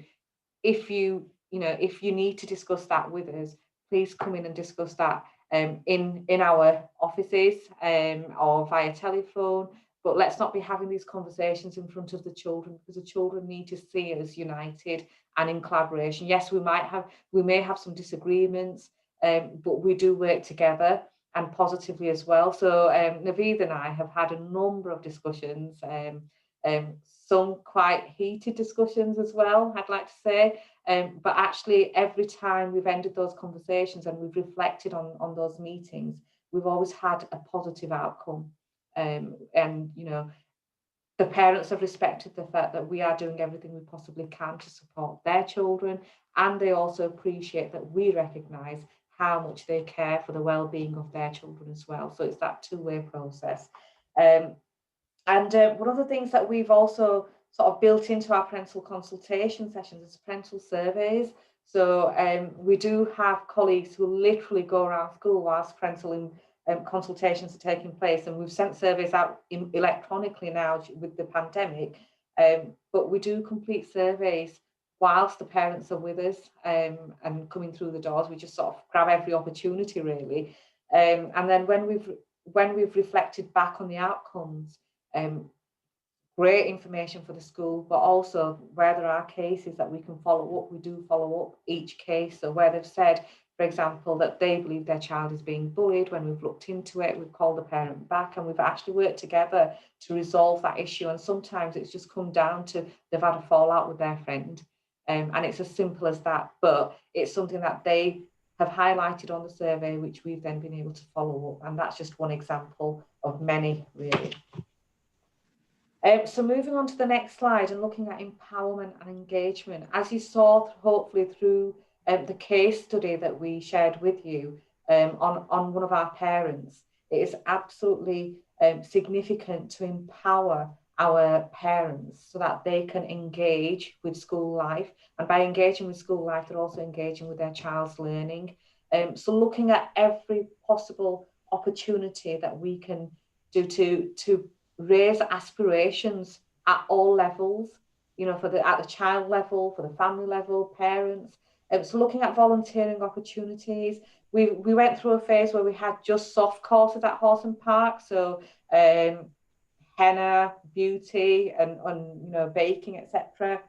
if if you need to discuss that with us, please come in and discuss that in our offices or via telephone. But let's not be having these conversations in front of the children, because the children need to see us united and in collaboration. Yes, we may have some disagreements, but we do work together and positively as well. So Naveed and I have had a number of discussions, some quite heated discussions as well, I'd like to say. But actually, every time we've ended those conversations and we've reflected on those meetings, we've always had a positive outcome. And the parents have respected the fact that we are doing everything we possibly can to support their children, and they also appreciate that we recognise how much they care for the well-being of their children as well. So it's that two-way process. And one of the things that we've also sort of built into our parental consultation sessions is parental surveys. So we do have colleagues who literally go around school whilst parental consultations are taking place, and we've sent surveys out electronically now with the pandemic, but we do complete surveys whilst the parents are with us and coming through the doors. We just sort of grab every opportunity really, and then when we've reflected back on the outcomes, great information for the school, but also where there are cases that we can follow up, we do follow up each case. So where they've said, for example, that they believe their child is being bullied, when we've looked into it, we've called the parent back and we've actually worked together to resolve that issue. And sometimes it's just come down to they've had a fallout with their friend. And it's as simple as that, but it's something that they have highlighted on the survey, which we've then been able to follow up. And that's just one example of many, really. So moving on to the next slide and looking at empowerment and engagement. As you saw, hopefully through the case study that we shared with you on one of our parents, it is absolutely significant to empower our parents so that they can engage with school life. And by engaging with school life, they're also engaging with their child's learning. So looking at every possible opportunity that we can do to raise aspirations at all levels, at the child level, for the family level, parents. So looking at volunteering opportunities, we went through a phase where we had just soft courses at Horton Park, so henna, beauty, and baking, etc.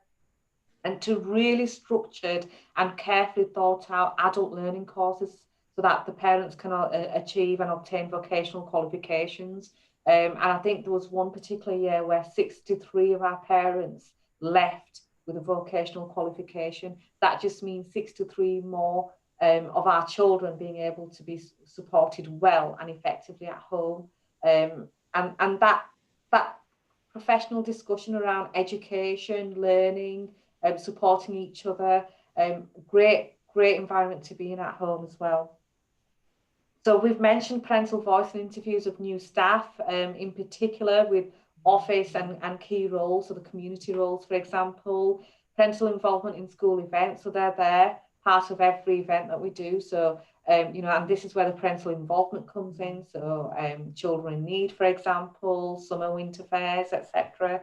And to really structured and carefully thought out adult learning courses so that the parents can achieve and obtain vocational qualifications. And I think there was one particular year where 63 of our parents left with a vocational qualification. That just means 63 more of our children being able to be supported well and effectively at home. And that professional discussion around education, learning, supporting each other, great environment to be in at home as well. So we've mentioned parental voice and interviews of new staff, in particular with office and key roles, so the community roles, for example, parental involvement in school events. So they're there, part of every event that we do. So, and this is where the parental involvement comes in. So children in need, for example, summer, winter fairs, etc.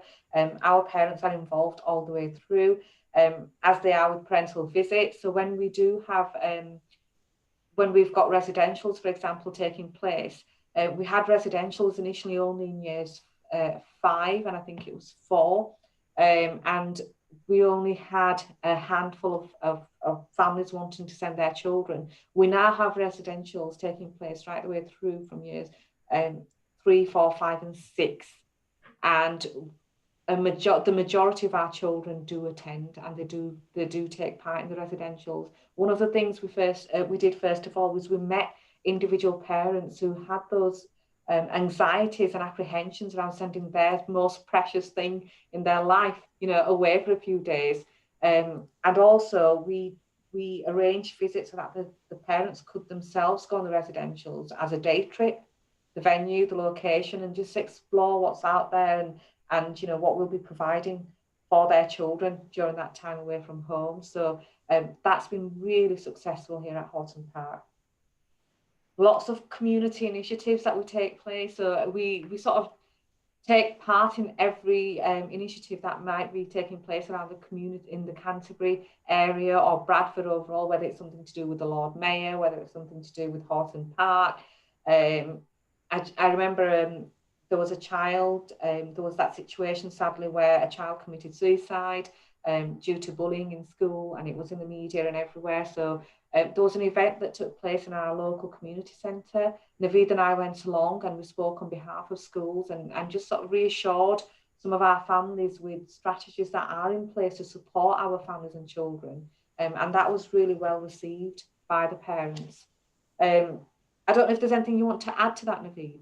Our parents are involved all the way through, as they are with parental visits. So when we do have when we've got residentials, for example, taking place, we had residentials initially only in years 5 and I think it was 4, and we only had a handful of families wanting to send their children. We now have residentials taking place right the way through from years 3, 4, 5 and 6, and the majority of our children do attend and they do take part in the residentials. One of the things we did first of all was we met individual parents who had those anxieties and apprehensions around sending their most precious thing in their life, away for a few days. And also we arranged visits so that the parents could themselves go on the residentials as a day trip, the venue, the location, and just explore what's out there and what we'll be providing for their children during that time away from home. So That's been really successful here at Horton Park. Lots of community initiatives that will take place. So we sort of take part in every initiative that might be taking place around the community in the Canterbury area or Bradford overall, whether it's something to do with the Lord Mayor, whether it's something to do with Horton Park. I remember there was a child, there was that situation sadly where a child committed suicide due to bullying in school, and it was in the media and everywhere. So there was an event that took place in our local community centre. Naveed and I went along and we spoke on behalf of schools and just sort of reassured some of our families with strategies that are in place to support our families and children. And that was really well received by the parents. I don't know if there's anything you want to add to that, Naveed.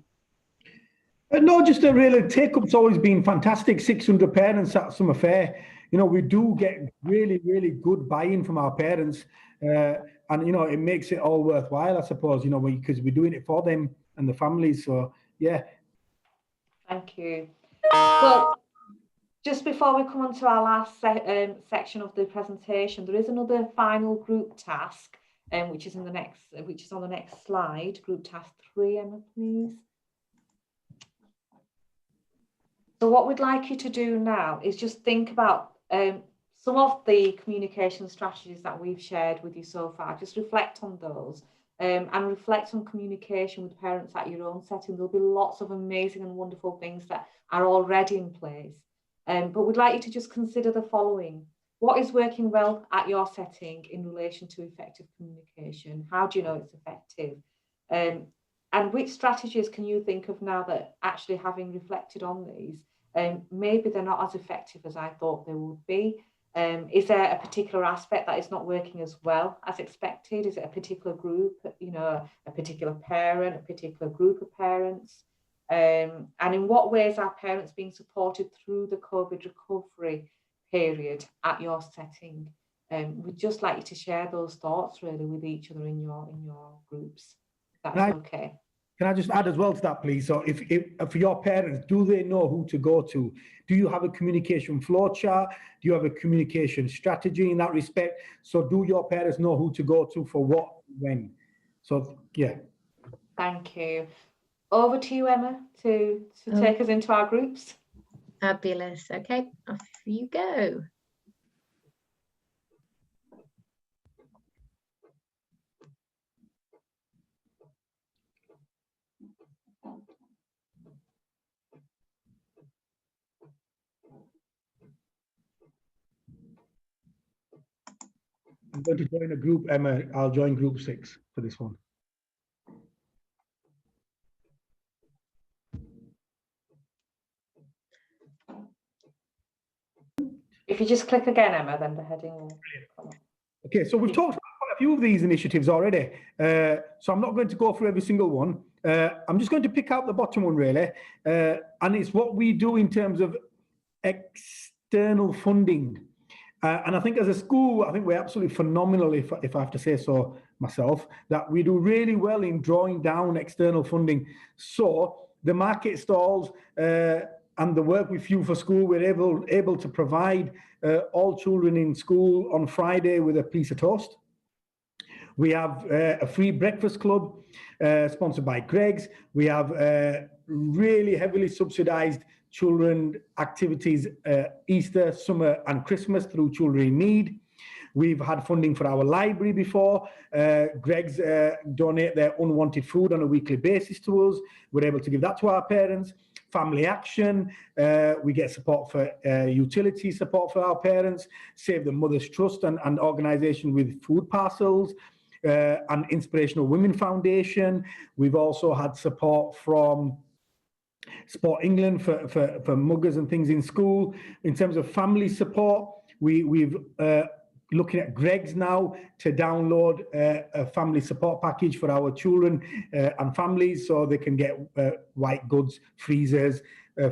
No, just a really take-up's always been fantastic. 600 parents at Summer Fair. You know, we do get really, really good buy-in from our parents. And, you know, it makes it all worthwhile, I suppose, you know, because we're doing it for them and the families. So, yeah. Thank you. Well, just before we come on to our last section of the presentation, there is another final group task, which is on the next slide. Group task 3, Emma, please. So what we'd like you to do now is just think about some of the communication strategies that we've shared with you so far. Just reflect on those and reflect on communication with parents at your own setting. There'll be lots of amazing and wonderful things that are already in place. But we'd like you to just consider the following. What is working well at your setting in relation to effective communication? How do you know it's effective? And which strategies can you think of now that actually having reflected on these, maybe they're not as effective as I thought they would be? Is there a particular aspect that is not working as well as expected? Is it a particular group, you know, a particular parent, a particular group of parents? And in what ways are parents being supported through the COVID recovery period at your setting? We'd just like you to share those thoughts really with each other in your groups. That's okay. Can I just add as well to that, please? So if for your parents, do they know who to go to? Do you have a communication flow chart? Do you have a communication strategy in that respect? So do your parents know who to go to for what, when? So, yeah. Thank you. Over to you, Emma, to take us into our groups. Fabulous. Okay, off you go. I'm going to join a group, Emma. I'll join group 6 for this one. If you just click again, Emma, then the heading will come up. Okay, so we've talked about quite a few of these initiatives already. So I'm not going to go through every single one. I'm just going to pick out the bottom one, really. And it's what we do in terms of external funding. And I think as a school, I think we're absolutely phenomenal, if I have to say so myself, that we do really well in drawing down external funding. So the market stalls and the work with Fuel for School, we're able to provide all children in school on Friday with a piece of toast. We have a free breakfast club sponsored by Greggs. We have really heavily subsidized children activities Easter, summer and Christmas through Children in Need. We've had funding for our library before. Greggs donate their unwanted food on a weekly basis to us. We're able to give that to our parents. Family Action, we get support for utility support for our parents. Save the Mother's Trust and organisation with food parcels. And Inspirational Women Foundation. We've also had support from Sport England for muggers and things in school. In terms of family support, we've looking at Greggs now to download a family support package for our children and families, so they can get white goods, freezers,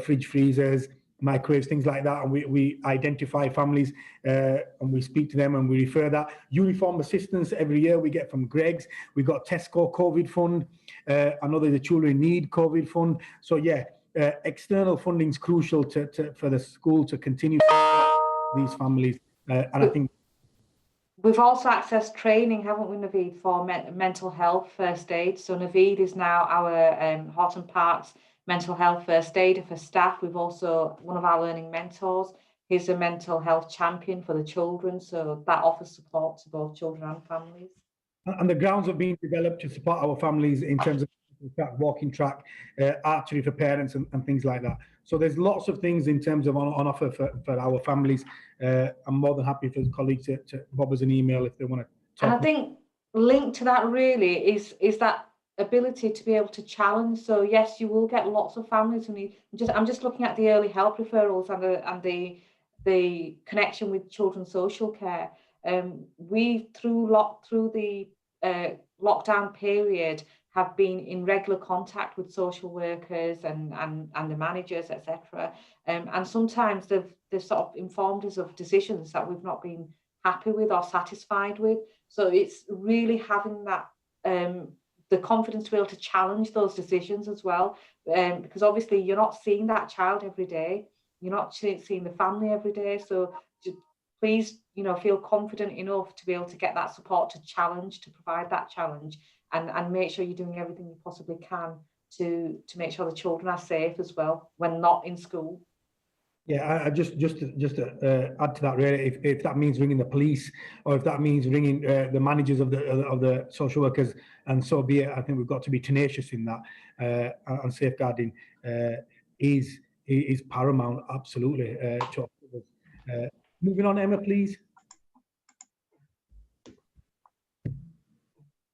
fridge freezers, microwaves, things like that. And we identify families and we speak to them and we refer that. Uniform assistance every year we get from Greggs. We've got Tesco COVID fund, another the Children in Need COVID fund. So yeah, external funding is crucial for the school to continue these families. And I think We've also accessed training, haven't we, Naveed, for mental health first aid. So Naveed is now our Horton Park's mental health first aider for staff. We've also, one of our learning mentors, he's a mental health champion for the children. So that offers support to both children and families. And the grounds have been developed to support our families in terms of walking track, archery for parents and things like that. So there's lots of things in terms of on offer for our families. I'm more than happy for the colleagues to bob us an email if they want to talk. And I think linked to that really is that ability to be able to challenge. So yes, you will get lots of families who need. I'm just looking at the early help referrals and the connection with children's social care. We through the lockdown period have been in regular contact with social workers and the managers, etc. And sometimes they've sort of informed us of decisions that we've not been happy with or satisfied with. So it's really having that the confidence to be able to challenge those decisions as well, because obviously you're not seeing that child every day, you're not seeing the family every day. So just please, feel confident enough to be able to get that support to provide that challenge, and make sure you're doing everything you possibly can to make sure the children are safe as well when not in school. Yeah, I just to add to that, really, if that means ringing the police, or if that means ringing the managers of the social workers, and so be it. I think we've got to be tenacious in that, and safeguarding is paramount, absolutely. Moving on, Emma, please.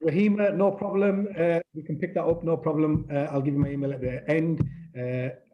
Rahima, no problem. We can pick that up, no problem. I'll give you my email at the end,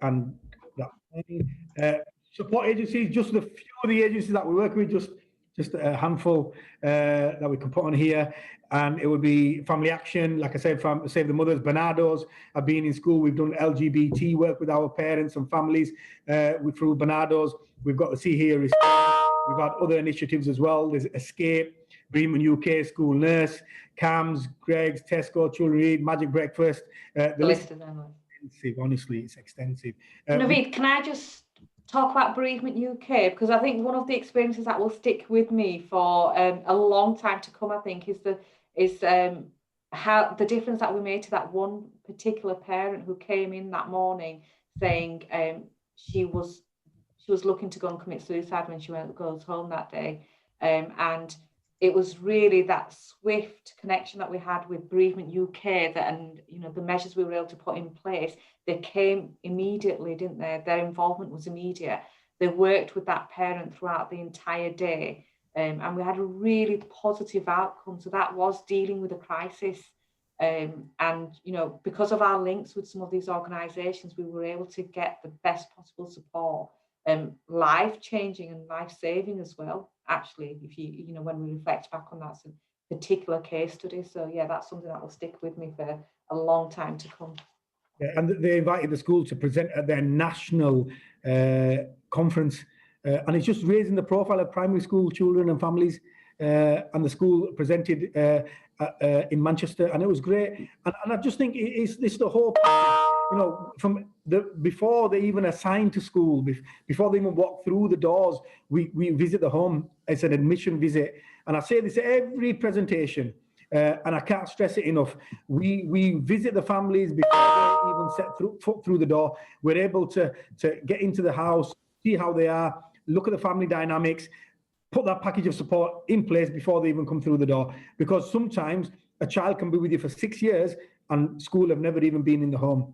and that. Support agencies, just a few of the agencies that we work with, just a handful that we can put on here, and it would be Family Action, like I said, Save the Mothers, Barnardo's. I've been in school, we've done LGBT work with our parents and families through Barnardo's. We've got the See Here Respond. We've had other initiatives as well. There's Escape, Bereavement UK, School Nurse, CAMS, Greg's, Tesco, Children Read, Magic Breakfast. The list is extensive, honestly, it's extensive. Naveed, can I just talk about Bereavement UK? Because I think one of the experiences that will stick with me for a long time to come, I think, is how the difference that we made to that one particular parent who came in that morning saying she was looking to go and commit suicide when she goes home that day, and it was really that swift connection that we had with Bereavement UK, and the measures we were able to put in place, they came immediately, didn't they? Their involvement was immediate. They worked with that parent throughout the entire day, and we had a really positive outcome. So that was dealing with a crisis, and because of our links with some of these organisations, we were able to get the best possible support, life-changing and life-saving as well, actually, if when we reflect back on that particular case study. So yeah, that's something that will stick with me for a long time to come. Yeah, and they invited the school to present at their national conference, and it's just raising the profile of primary school children and families, and the school presented in Manchester, and it was great. And I just think this the whole, from before they even assign to school, before they even walk through the doors, we visit the home. It's an admission visit, and I say this at every presentation, and I can't stress it enough. We visit the families before they even set foot through the door. We're able to get into the house, see how they are, look at the family dynamics, put that package of support in place before they even come through the door. Because sometimes a child can be with you for 6 years and school have never even been in the home.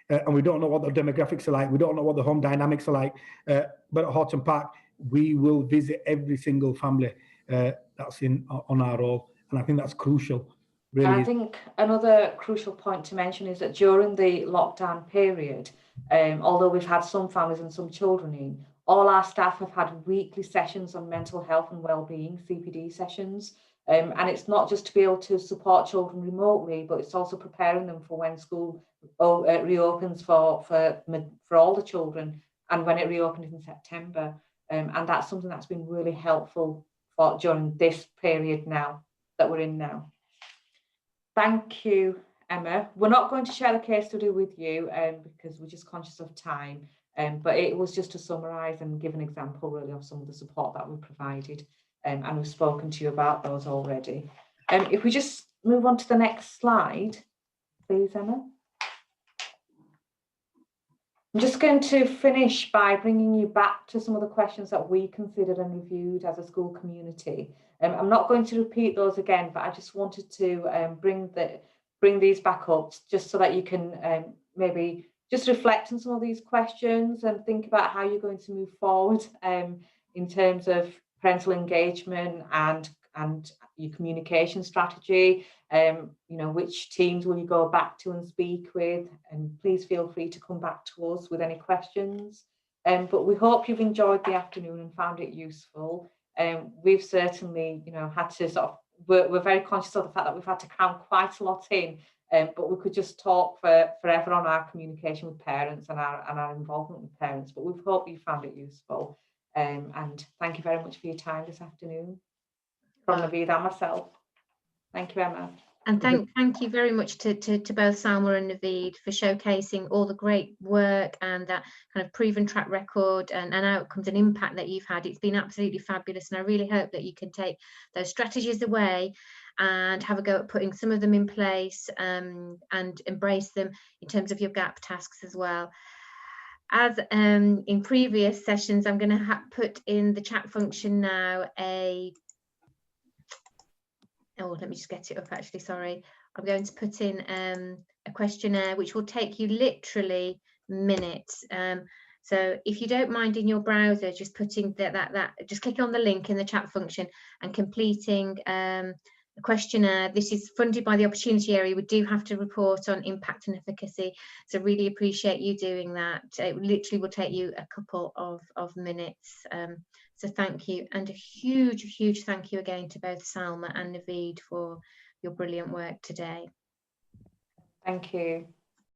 And we don't know what the demographics are like. We don't know what the home dynamics are like. But at Horton Park, we will visit every single family that's on our roll. And I think that's crucial. Really. I think another crucial point to mention is that during the lockdown period, although we've had some families and some children in, all our staff have had weekly sessions on mental health and wellbeing, CPD sessions. And it's not just to be able to support children remotely, but it's also preparing them for when school reopens for all the children, and when it reopened in September. And that's something that's been really helpful during this period now that we're in now. Thank you, Emma. We're not going to share the case study with you because we're just conscious of time. But it was just to summarise and give an example really of some of the support that we provided. and we've spoken to you about those already. If we just move on to the next slide, please, Emma. I'm just going to finish by bringing you back to some of the questions that we considered and reviewed as a school community. I'm not going to repeat those again, but I just wanted to bring these back up just so that you can maybe just reflect on some of these questions and think about how you're going to move forward in terms of parental engagement and your communication strategy. Which teams will you go back to and speak with? And please feel free to come back to us with any questions. But we hope you've enjoyed the afternoon and found it useful. We've certainly, had to sort of, we're very conscious of the fact that we've had to cram quite a lot in, but we could just talk forever on our communication with parents and our involvement with parents. But we hope you found it useful. And thank you very much for your time this afternoon from Naveed and myself. Thank you, Emma. And thank you very much to both Salma and Naveed for showcasing all the great work and that kind of proven track record and outcomes and impact that you've had. It's been absolutely fabulous, and I really hope that you can take those strategies away and have a go at putting some of them in place and embrace them in terms of your gap tasks as well. As in previous sessions, I'm going to put in the chat function now let me just get it up actually, sorry. I'm going to put in a questionnaire which will take you literally minutes. So if you don't mind in your browser, just putting just click on the link in the chat function and completing a questionnaire. This is funded by the Opportunity Area. We do have to report on impact and efficacy, so really appreciate you doing that. It literally will take you a couple of minutes. So thank you, and a huge thank you again to both Salma and Naveed for your brilliant work today. Thank you.